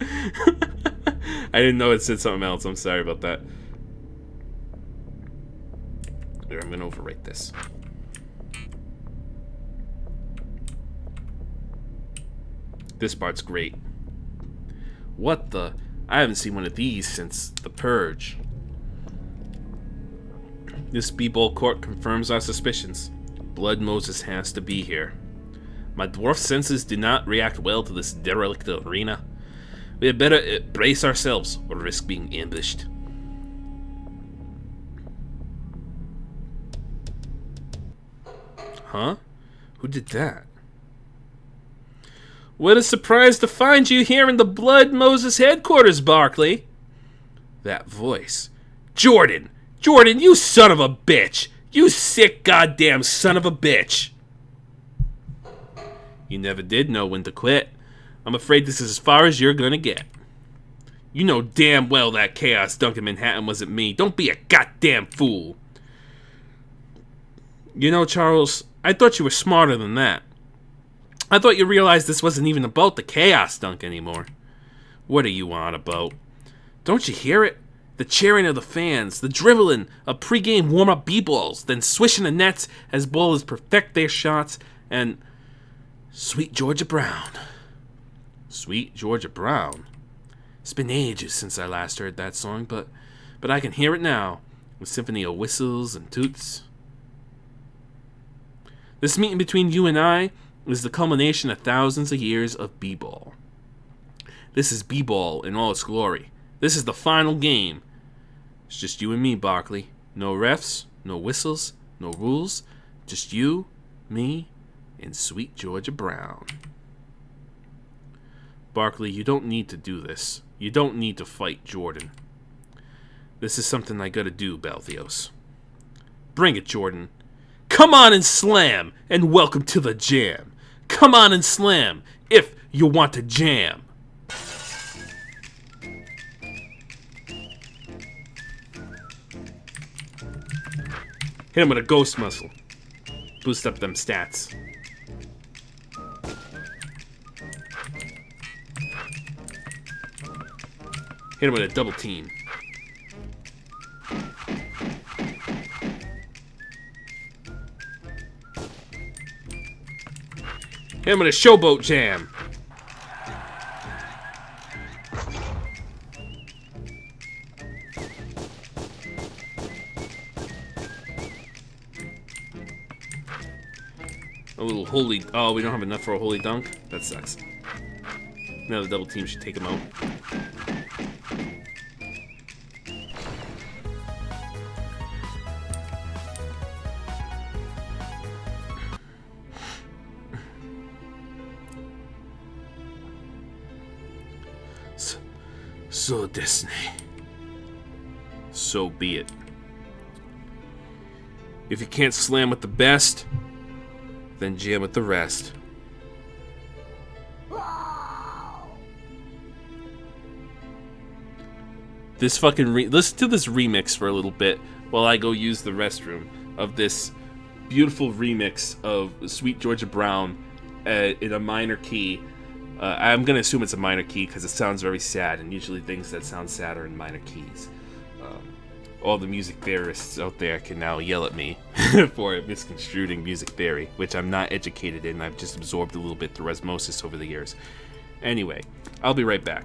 I didn't know it said something else. I'm sorry about that. Here, I'm gonna overwrite this. This part's great. What the? I haven't seen one of these since The Purge. This B-ball court confirms our suspicions. Blood Moses has to be here. My dwarf senses do not react well to this derelict arena. We had better brace ourselves or risk being ambushed. Huh? Who did that? What a surprise to find you here in the Blood Moses headquarters, Barkley. That voice. Jordan! Jordan, you son of a bitch! You sick goddamn son of a bitch! You never did know when to quit. I'm afraid this is as far as you're gonna get. You know damn well that chaos dunk in Manhattan wasn't me. Don't be a goddamn fool. You know, Charles, I thought you were smarter than that. I thought you realized this wasn't even about the chaos dunk anymore. What are you on about? Don't you hear it? The cheering of the fans, the dribbling of pregame warm-up b-balls, then swishing the nets as ballers perfect their shots, and Sweet Georgia Brown. Sweet Georgia Brown? It's been ages since I last heard that song, but I can hear it now, a symphony of whistles and toots. This meeting between you and I is the culmination of thousands of years of b-ball. This is b-ball in all its glory. This is the final game. It's just you and me, Barkley. No refs, no whistles, no rules. Just you, me, and Sweet Georgia Brown. Barkley, you don't need to do this. You don't need to fight Jordan. This is something I gotta do, Balthios. Bring it, Jordan. Come on and slam, and welcome to the jam. Come on and slam, if you want to jam. Hit him with a ghost muscle. Boost up them stats. Hit him with a double team. Hit him with a showboat jam. A little holy... Oh, we don't have enough for a holy dunk? That sucks. Now the double team should take him out. So Disney. So be it. If you can't slam with the best, then jam with the rest. This fucking listen to this remix for a little bit while I go use the restroom of this beautiful remix of Sweet Georgia Brown in a minor key. I'm gonna assume it's a minor key because it sounds very sad, and usually things that sound sad are in minor keys. All the music theorists out there can now yell at me for misconstruing music theory, which I'm not educated in. I've just absorbed a little bit through osmosis over the years. Anyway, I'll be right back.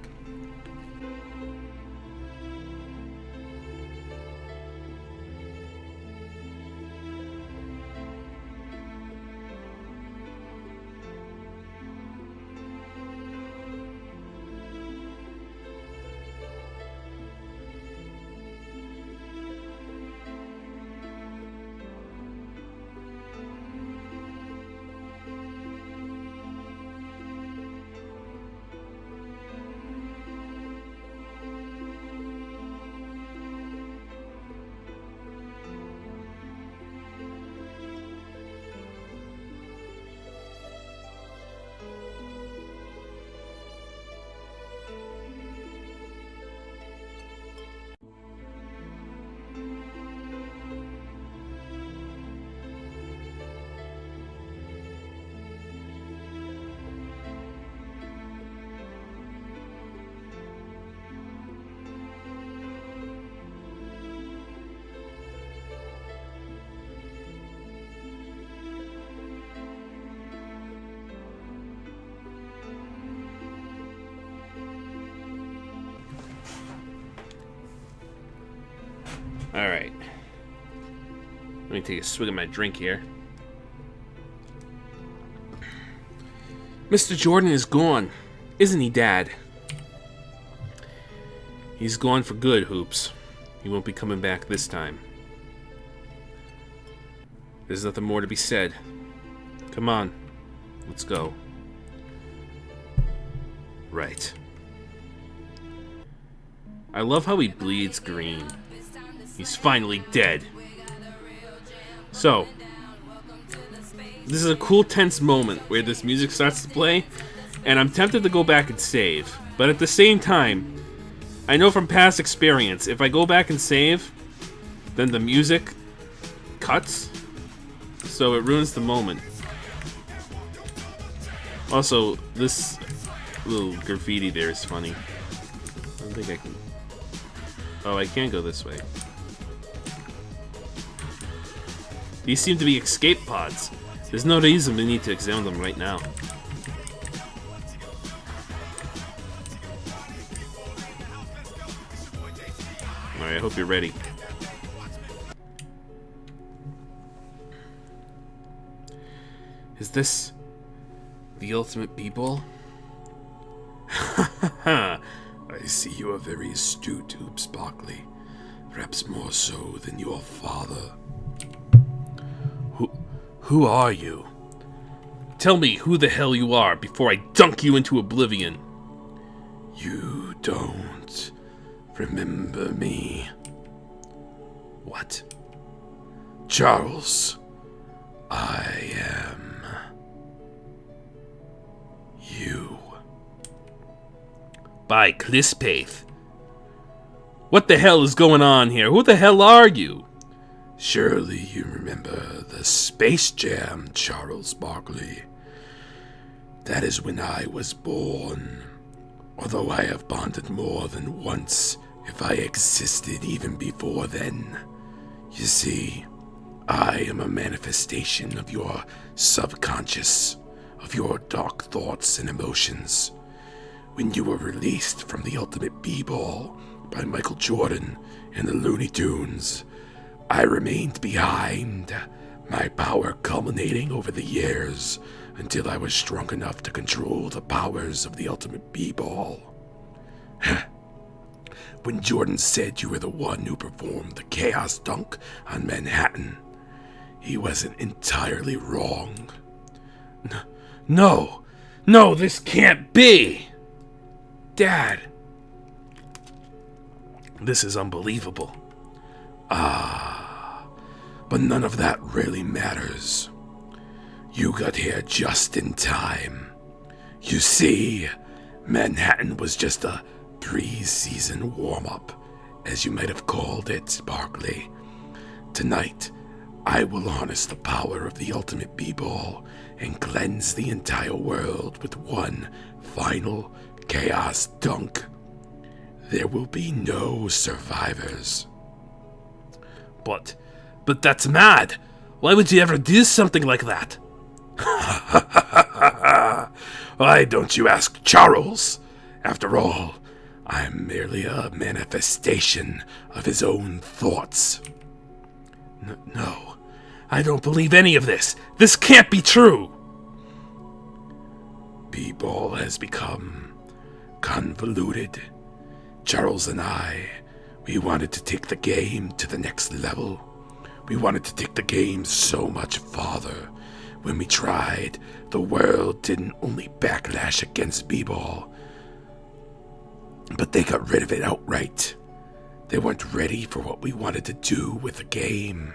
Alright. Let me take a swig of my drink here. Mr. Jordan is gone, isn't he, Dad? He's gone for good, Hoopz. He won't be coming back this time. There's nothing more to be said. Come on. Let's go. Right. I love how he bleeds green. He's finally dead. So, this is a cool tense moment where this music starts to play, and I'm tempted to go back and save. But at the same time, I know from past experience, if I go back and save, then the music cuts, so it ruins the moment. Also, this little graffiti there is funny. I don't think I can... Oh, I can go this way. These seem to be escape pods. There's no reason we need to examine them right now. Alright, I hope you're ready. Is this the ultimate b-ball? I see you are very astute, Hoopz Barkley. Perhaps more so than your father. Who are you? Tell me who the hell you are before I dunk you into oblivion. You don't remember me. What? Charles, I am you. By Clispathe. What the hell is going on here? Who the hell are you? Surely you remember the Space Jam, Charles Barkley. That is when I was born. Although I have bonded more than once, if I existed even before then. You see, I am a manifestation of your subconscious, of your dark thoughts and emotions. When you were released from the Ultimate B-Ball by Michael Jordan and the Looney Tunes, I remained behind, my power culminating over the years until I was strong enough to control the powers of the Ultimate B-Ball. When Jordan said you were the one who performed the Chaos Dunk on Manhattan, he wasn't entirely wrong. No, this can't be! Dad! This is unbelievable. But none of that really matters. You got here just in time. You see, Manhattan was just a pre-season warm-up, as you might have called it, Barkley. Tonight, I will harness the power of the Ultimate B-Ball and cleanse the entire world with one final Chaos Dunk. There will be no survivors. But that's mad! Why would you ever do something like that? Why don't you ask Charles? After all, I'm merely a manifestation of his own thoughts. No, I don't believe any of this. This can't be true. B-Ball has become convoluted. Charles and I, we wanted to take the game to the next level. We wanted to take the game so much farther. When we tried, the world didn't only backlash against B-Ball, but they got rid of it outright. They weren't ready for what we wanted to do with the game.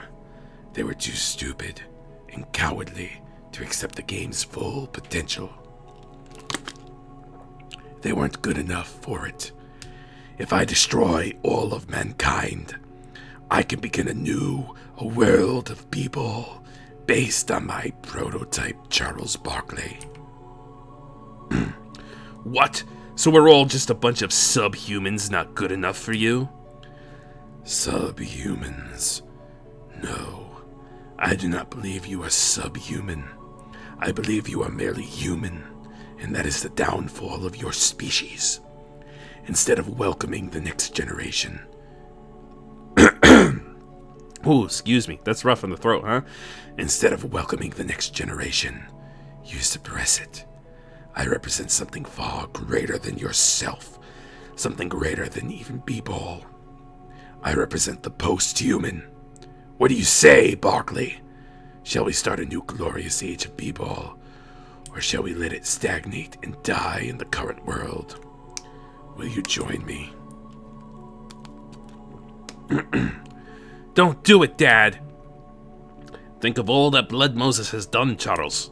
They were too stupid and cowardly to accept the game's full potential. They weren't good enough for it. If I destroy all of mankind, I can begin a world of people based on my prototype, Charles Barkley. What? So we're all just a bunch of subhumans not good enough for you? Subhumans? No, I do not believe you are subhuman. I believe you are merely human, and that is the downfall of your species. Instead of welcoming the next generation. Oh, excuse me. That's rough in the throat, huh? Instead of welcoming the next generation, you suppress it. I represent something far greater than yourself. something greater than even b-ball. I represent the post-human. What do you say, Barkley? Shall we start a new glorious age of b-ball, or shall we let it stagnate and die in the current world? Will you join me? Don't do it, Dad! Think of all that Blood Moses has done, Charles.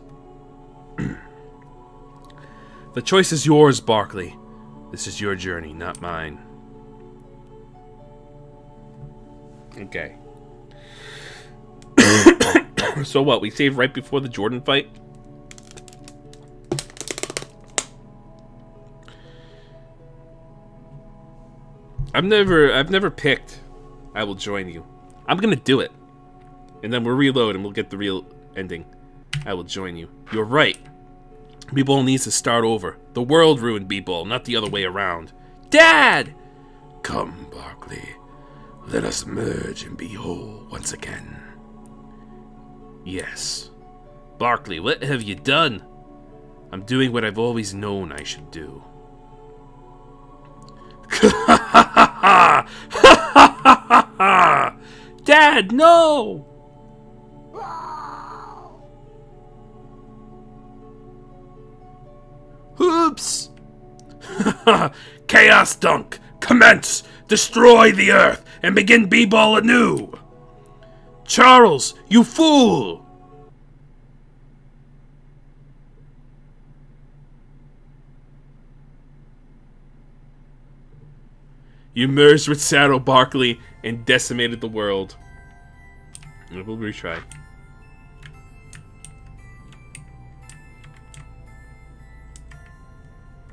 The choice is yours, Barkley. This is your journey, not mine. Okay. So what, we saved right before the Jordan fight? I've never picked I will join you. I'm gonna do it. And then we'll reload and we'll get the real ending. I will join you. You're right. B-Ball needs to start over. The world ruined B-Ball, not the other way around. Dad! Come, Barkley. Let us merge and be whole once again. Yes. Barkley, what have you done? I'm doing what I've always known I should do. Dad, no! Hoopz! Chaos Dunk! Commence! Destroy the Earth and begin B-Ball anew! Charles, you fool! You merged with Saddle Barkley and decimated the world. We'll retry.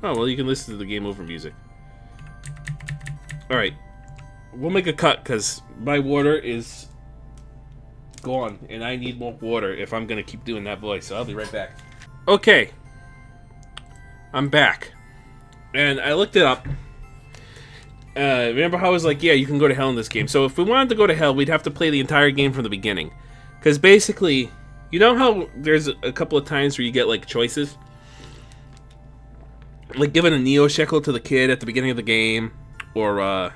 Oh, well, you can listen to the game over music. Alright. We'll make a cut, because my water is gone, and I need more water if I'm going to keep doing that voice, so I'll be right back. Okay. I'm back. And I looked it up. Remember how I was like, yeah, you can go to hell in this game. So if we wanted to go to hell, we'd have to play the entire game from the beginning. Because basically, you know how there's a couple of times where you get, like, choices? Like giving a Neo-Shekel to the kid at the beginning of the game, or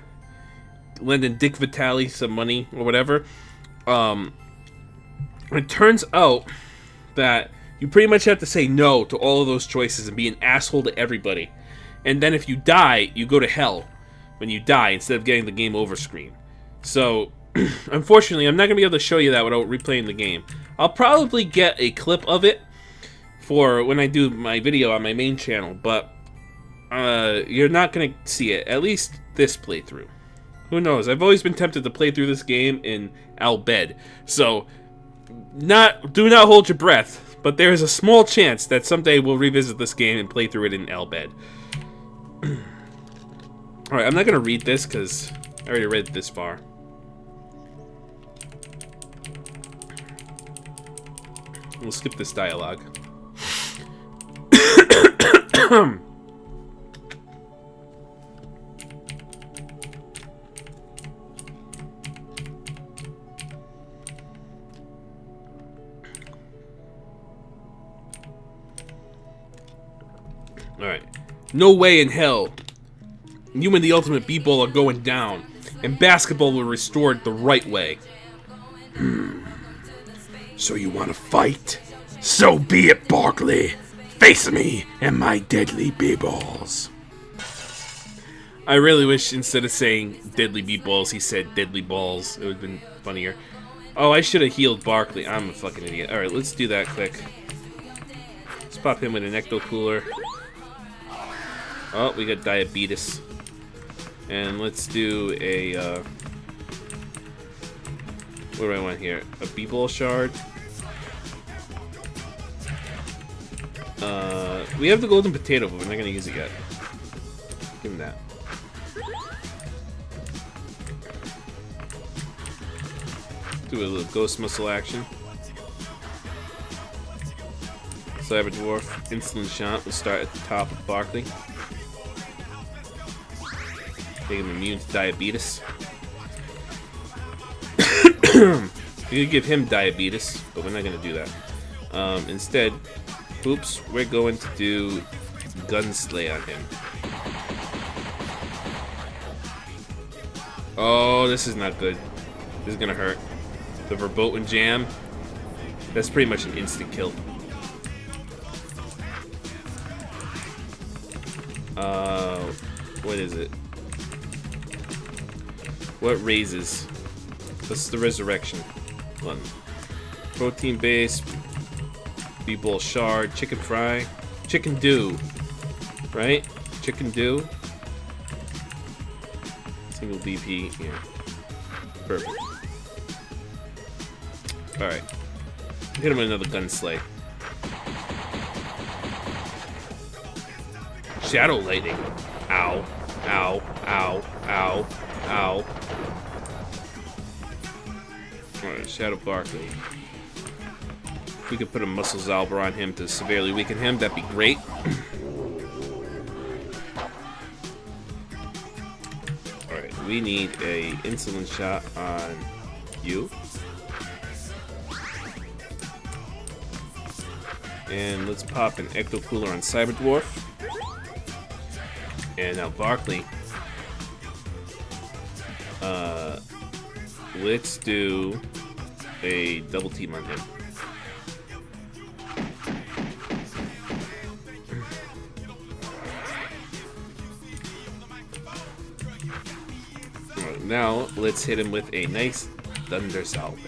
lending Dick Vitale some money, or whatever. It turns out that you pretty much have to say no to all of those choices and be an asshole to everybody. And then if you die, you go to hell when you die instead of getting the game over screen. So, unfortunately, I'm not going to be able to show you that without replaying the game. I'll probably get a clip of it for when I do my video on my main channel, but you're not going to see it, at least this playthrough. Who knows? I've always been tempted to play through this game in Al Bhed, so do not hold your breath, but there is a small chance that someday we'll revisit this game and play through it in Al Bhed. Alright, I'm not going to read this because I already read this far. We'll skip this dialogue. Alright. No way in hell. You and the Ultimate B-Ball are going down, and basketball will be restored the right way. So you want to fight? So be it, Barkley. Face me and my deadly B-balls. I really wish instead of saying deadly B-balls, he said deadly balls. It would have been funnier. Oh, I should have healed Barkley. I'm a fucking idiot. Alright, let's do that quick. Let's pop him with an ecto cooler. Oh, we got diabetes. And let's do a, what do I want here? A B-ball shard. We have the golden potato, but we're not gonna use it yet. Give him that. Do a little ghost muscle action. Cyber Dwarf, insulin shot. We'll start at the top of Barkley. Make him immune to diabetes. We could give him diabetes, but we're not going to do that. Instead, oops, we're going to do Gunslay on him. Oh, this is not good. This is gonna hurt. The verboten jam. That's pretty much an instant kill. What is it? What raises? This is the resurrection one. Protein base, B-ball shard, chicken fry, chicken dew, right? Chicken dew. Single BP, yeah. Perfect. Alright. Hit him with another gunslay. Shadow lightning. Ow. Ow. Ow. Ow. Ow. Alright, Shadow Barkley. If we could put a Muscle Zalber on him to severely weaken him, that'd be great. Alright, we need a insulin shot on you. And let's pop an Ecto Cooler on Cyber Dwarf. And now Barkley. Let's do a double team on him. Now let's hit him with a nice Thunder Salver.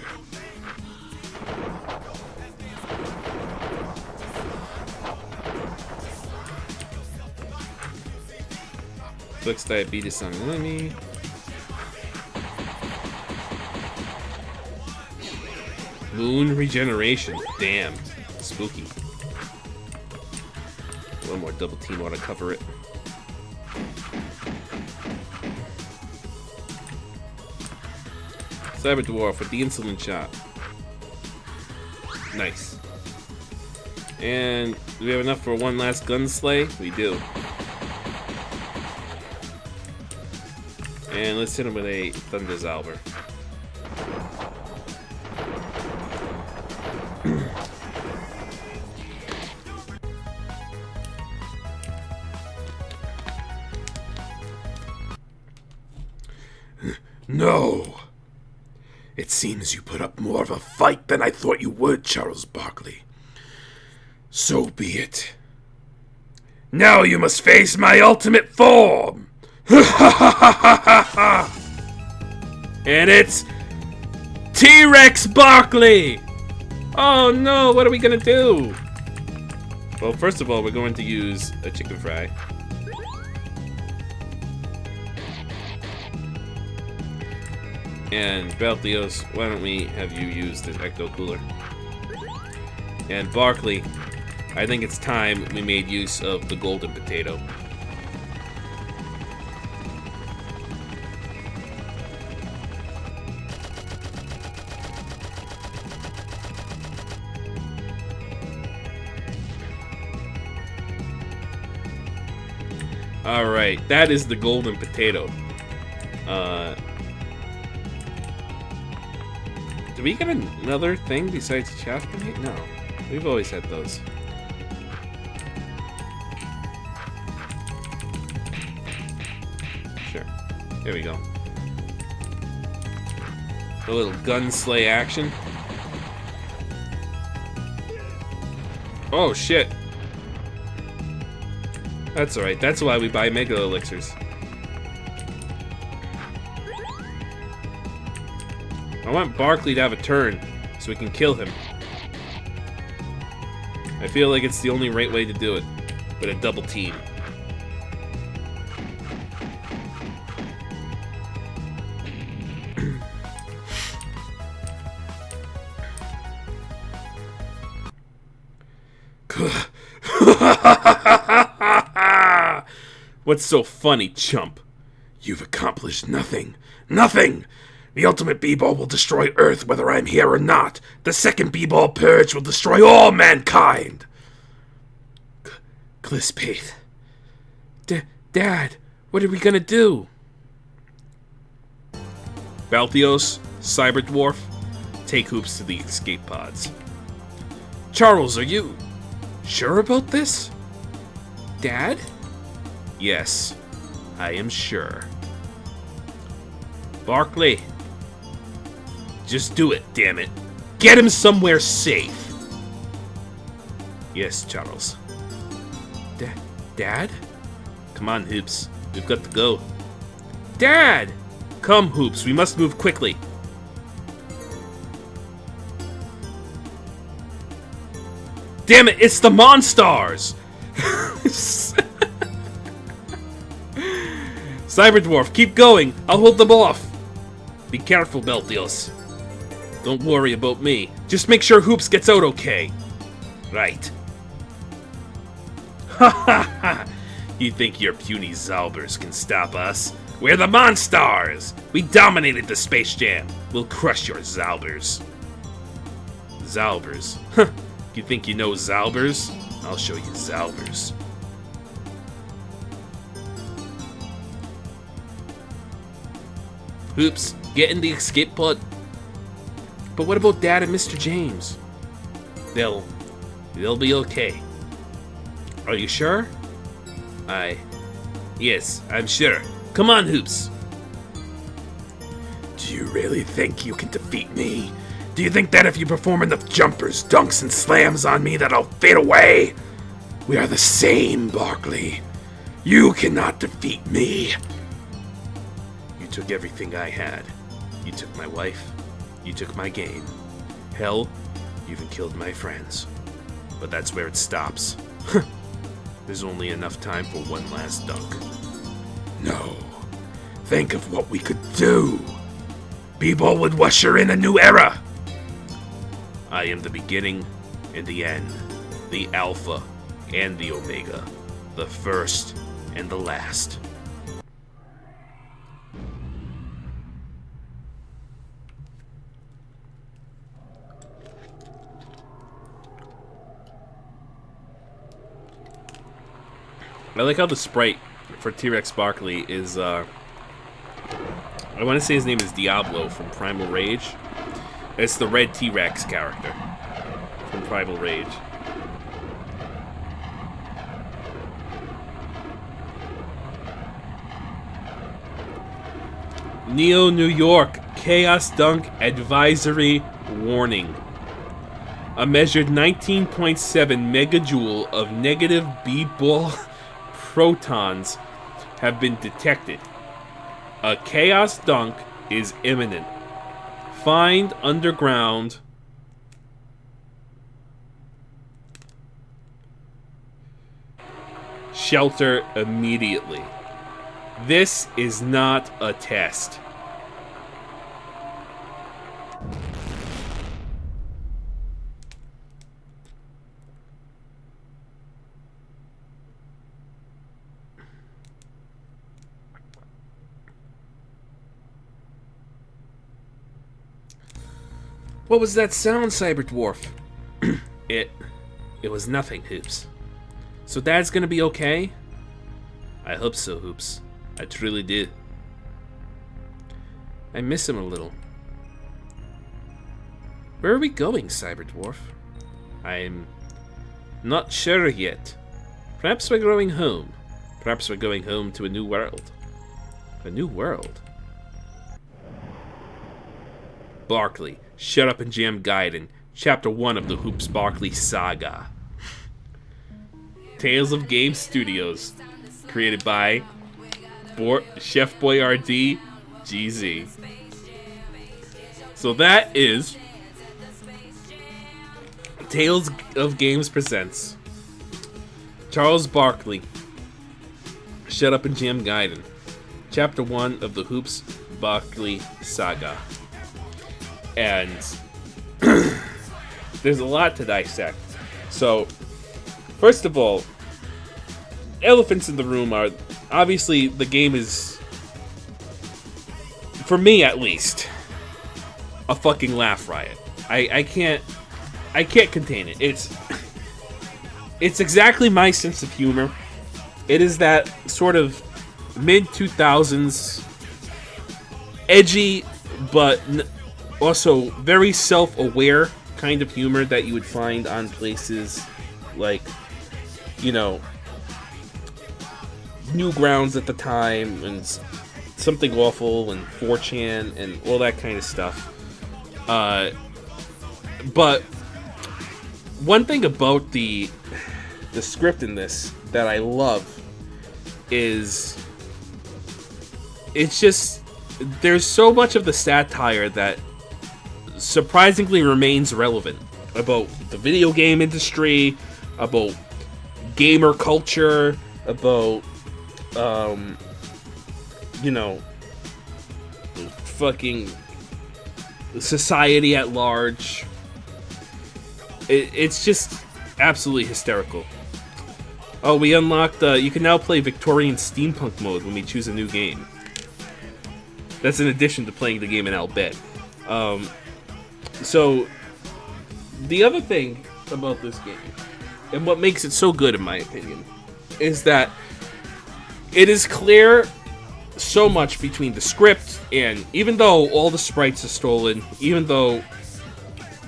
Flicks diabetes on enemy. Moon regeneration. Damn. Spooky. One more double team ought to cover it. Cyber Dwarf with the insulin shot. Nice. And do we have enough for one last gunslay? We do. And let's hit him with a Thunder Zalber. No! It seems you put up more of a fight than I thought you would, Charles Barkley. So be it. Now you must face my ultimate form! And it's T-Rex Barkley! Oh no, what are we gonna do? Well, first of all, we're going to use a chicken fry. And Balthios, why don't we have you use this Ecto Cooler? And Barkley, I think it's time we made use of the golden potato. Alright, that is the golden potato. Do we get another thing besides chaff grenade? No. We've always had those. Sure. Here we go. A little gunslay action. Oh shit. That's alright. That's why we buy Mega Elixirs. I want Barkley to have a turn so we can kill him. I feel like it's the only right way to do it, with a double team. What's so funny, chump? You've accomplished nothing. Nothing! The ultimate B-ball will destroy Earth whether I'm here or not. The second B-ball purge will destroy all mankind. Glispate. Dad, what are we gonna do? Balthios, Cyber Dwarf, take Hoopz to the escape pods. Charles, are you sure about this? Dad? Yes, I am sure. Barkley. Just do it, damn it. Get him somewhere safe. Yes, Charles. Dad? Come on, Hoopz. We've got to go. Dad! Come, Hoopz. We must move quickly. Damn it, it's the Monstars! Cyberdwarf, keep going. I'll hold them off. Be careful, Beltios. Don't worry about me. Just make sure Hoopz gets out okay. Right. Ha ha ha! You think your puny Zalbers can stop us? We're the Monstars! We dominated the Space Jam. We'll crush your Zalbers. Zalbers? Huh. You think you know Zalbers? I'll show you Zalbers. Hoopz, get in the escape pod. But what about Dad and Mr. James? They'll be okay. Are you sure? Yes, I'm sure. Come on, Hoopz. Do you really think you can defeat me? Do you think that if you perform enough jumpers, dunks, and slams on me that I'll fade away? We are the same, Barkley. You cannot defeat me. You took everything I had. You took my wife. You took my game. Hell, you even killed my friends. But that's where it stops. There's only enough time for one last dunk. No. Think of what we could do. People would usher in a new era. I am the beginning and the end, the Alpha and the Omega, the first and the last. I like how the sprite for T-Rex Barkley is, I want to say his name is Diablo from Primal Rage. It's the red T-Rex character from Primal Rage. Neo, New York, Chaos Dunk Advisory Warning. A measured 19.7 megajoule of negative B-ball protons have been detected. A Chaos Dunk is imminent. Find underground shelter immediately. This is not a test. What was that sound, Cyberdwarf? It was nothing, Hoopz. So Dad's gonna be okay? I hope so, Hoopz. I truly did. I miss him a little. Where are we going, Cyberdwarf? I'm not sure yet. Perhaps we're going home. Perhaps we're going home to a new world. A new world? Barkley, shut up and jam Gaiden. Chapter 1 of the Hoopz Barkley SaGa. Tales of Game Studios. Created by Chef Boyardee, GZ. So that is Tales of Games presents Charles Barkley, Shut Up and Jam Gaiden. Chapter 1 of the Hoopz Barkley SaGa. And there's a lot to dissect. So, first of all, elephants in the room are, obviously, the game is, for me at least, a fucking laugh riot. I can't contain it. It's exactly my sense of humor. It is that sort of mid-2000s edgy, but also very self-aware kind of humor that you would find on places like, you know, Newgrounds at the time and Something Awful and 4chan and all that kind of stuff. But one thing about the script in this that I love is it's just there's so much of the satire that surprisingly remains relevant about the video game industry, about gamer culture, about fucking society at large. It's just absolutely hysterical. Oh, we unlocked you can now play Victorian steampunk mode when we choose a new game. That's in addition to playing the game in Al Bhed. So the other thing about this game, and what makes it so good in my opinion, is that it is clear so much between the script, and even though all the sprites are stolen, even though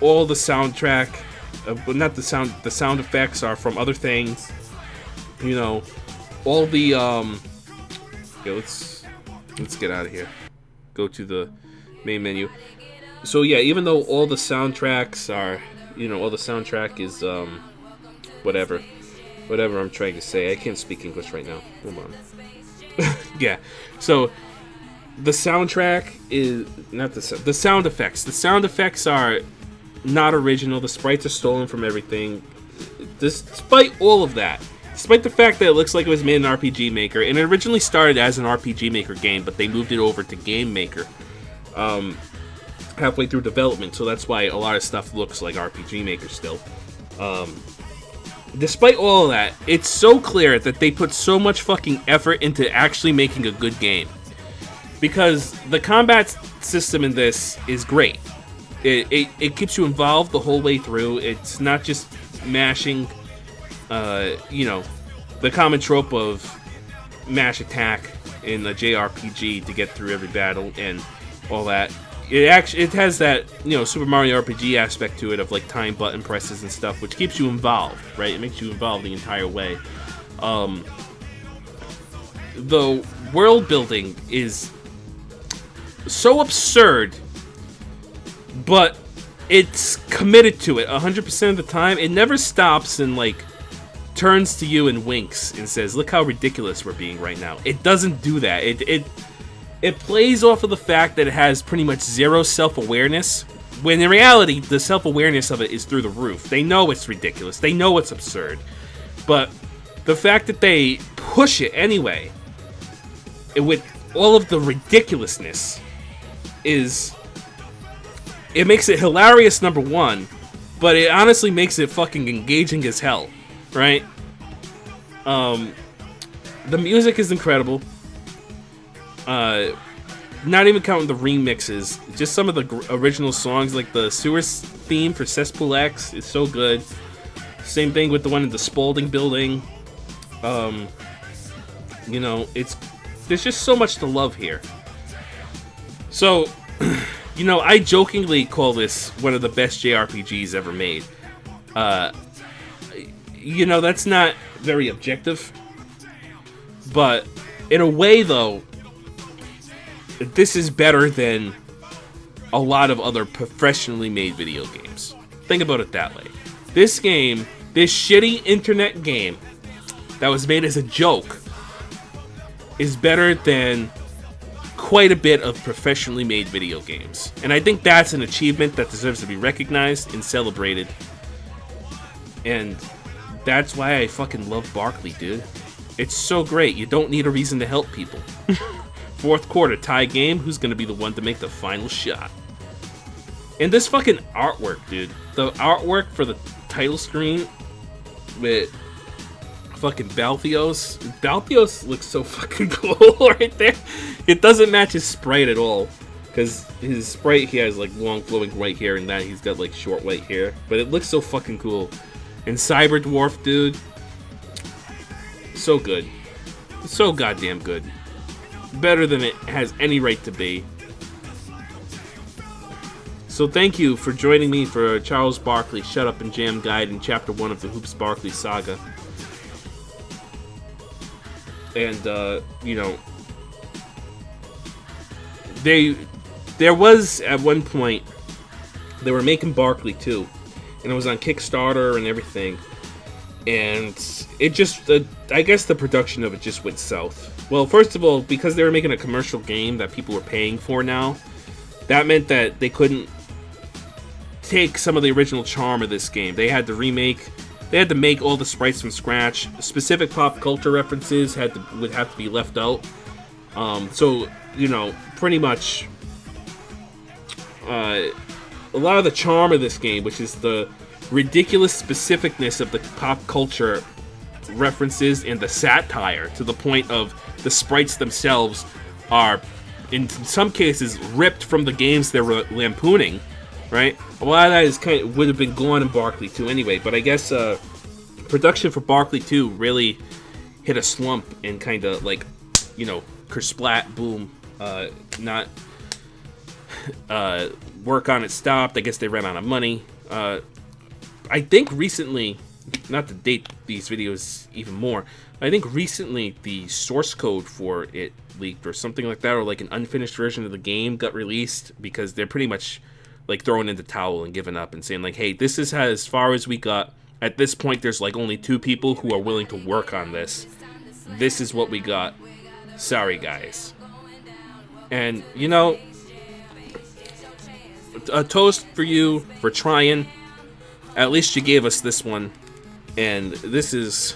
all the soundtrack, not the sound effects are from other things, all the let's get out of here. Go to the main menu. So yeah, even though all the soundtracks are, all the soundtrack is whatever I'm trying to say. I can't speak English right now. Hold on. Yeah. So the soundtrack is not the sound effects. The sound effects are not original. The sprites are stolen from everything. Despite all of that, despite the fact that it looks like it was made in RPG Maker, and it originally started as an RPG Maker game, but they moved it over to Game Maker halfway through development, so that's why a lot of stuff looks like RPG Maker still. Despite all of that, it's so clear that they put so much fucking effort into actually making a good game. Because the combat system in this is great. It keeps you involved the whole way through. It's not just mashing, the common trope of mash attack in a JRPG to get through every battle and all that. It has that, Super Mario RPG aspect to it of like time button presses and stuff, which keeps you involved, right? It makes you involved the entire way. The world building is so absurd, but it's committed to it 100% of the time. It never stops and like turns to you and winks and says, "Look how ridiculous we're being right now." It doesn't do that. It plays off of the fact that it has pretty much zero self-awareness, when in reality, the self-awareness of it is through the roof. They know it's ridiculous. They know it's absurd. But the fact that they push it anyway, with all of the ridiculousness, it makes it hilarious, number one, but it honestly makes it fucking engaging as hell, right? The music is incredible. Not even counting the remixes, just some of the original songs, like the sewer theme for Cesspool X is so good. Same thing with the one in the Spalding building. There's just so much to love here. So, I jokingly call this one of the best JRPGs ever made. That's not very objective. But, in a way, though, this is better than a lot of other professionally made video games. Think about it that way. This game, this shitty internet game that was made as a joke, is better than quite a bit of professionally made video games. And I think that's an achievement that deserves to be recognized and celebrated. And that's why I fucking love Barkley, dude. It's so great. You don't need a reason to help people. Fourth quarter tie game, who's gonna be the one to make the final shot? And this fucking artwork, dude. The artwork for the title screen with fucking Balthios. Balthios looks so fucking cool right there. It doesn't match his sprite at all. Because his sprite, he has like long flowing white hair, and that he's got like short white hair. But it looks so fucking cool. And Cyber Dwarf, dude. So good. So goddamn good. Better than it has any right to be. So thank you for joining me for Charles Barkley Shut Up and Jam Gaiden Chapter 1 of the Hoopz Barkley SaGa. And, there was at one point they were making Barkley 2, and it was on Kickstarter and everything, and it just I guess the production of it just went south. Well, first of all, because they were making a commercial game that people were paying for now, that meant that they couldn't take some of the original charm of this game. They had to make all the sprites from scratch. Specific pop culture references would have to be left out. So, you know, pretty much a lot of the charm of this game, which is the ridiculous specificness of the pop culture references and the satire, to the point of the sprites themselves are, in some cases, ripped from the games they're lampooning, right? A lot of that would have been gone in Barkley 2 anyway, but I guess production for Barkley 2 really hit a slump and kind of like, you know, kersplat, boom, not work on it stopped. I guess they ran out of money. I think recently, not to date these videos even more, I think recently the source code for it leaked or something like that, or like an unfinished version of the game got released, because they're pretty much like throwing in the towel and giving up and saying like, hey, this is as far as we got. At this point, there's like only 2 people who are willing to work on this. This is what we got. Sorry, guys. And, you know, a toast for you for trying. At least you gave us this one. And this is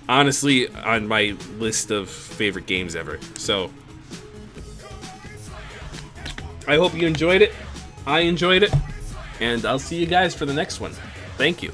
honestly on my list of favorite games ever. So, I hope you enjoyed it. I enjoyed it. And I'll see you guys for the next one. Thank you.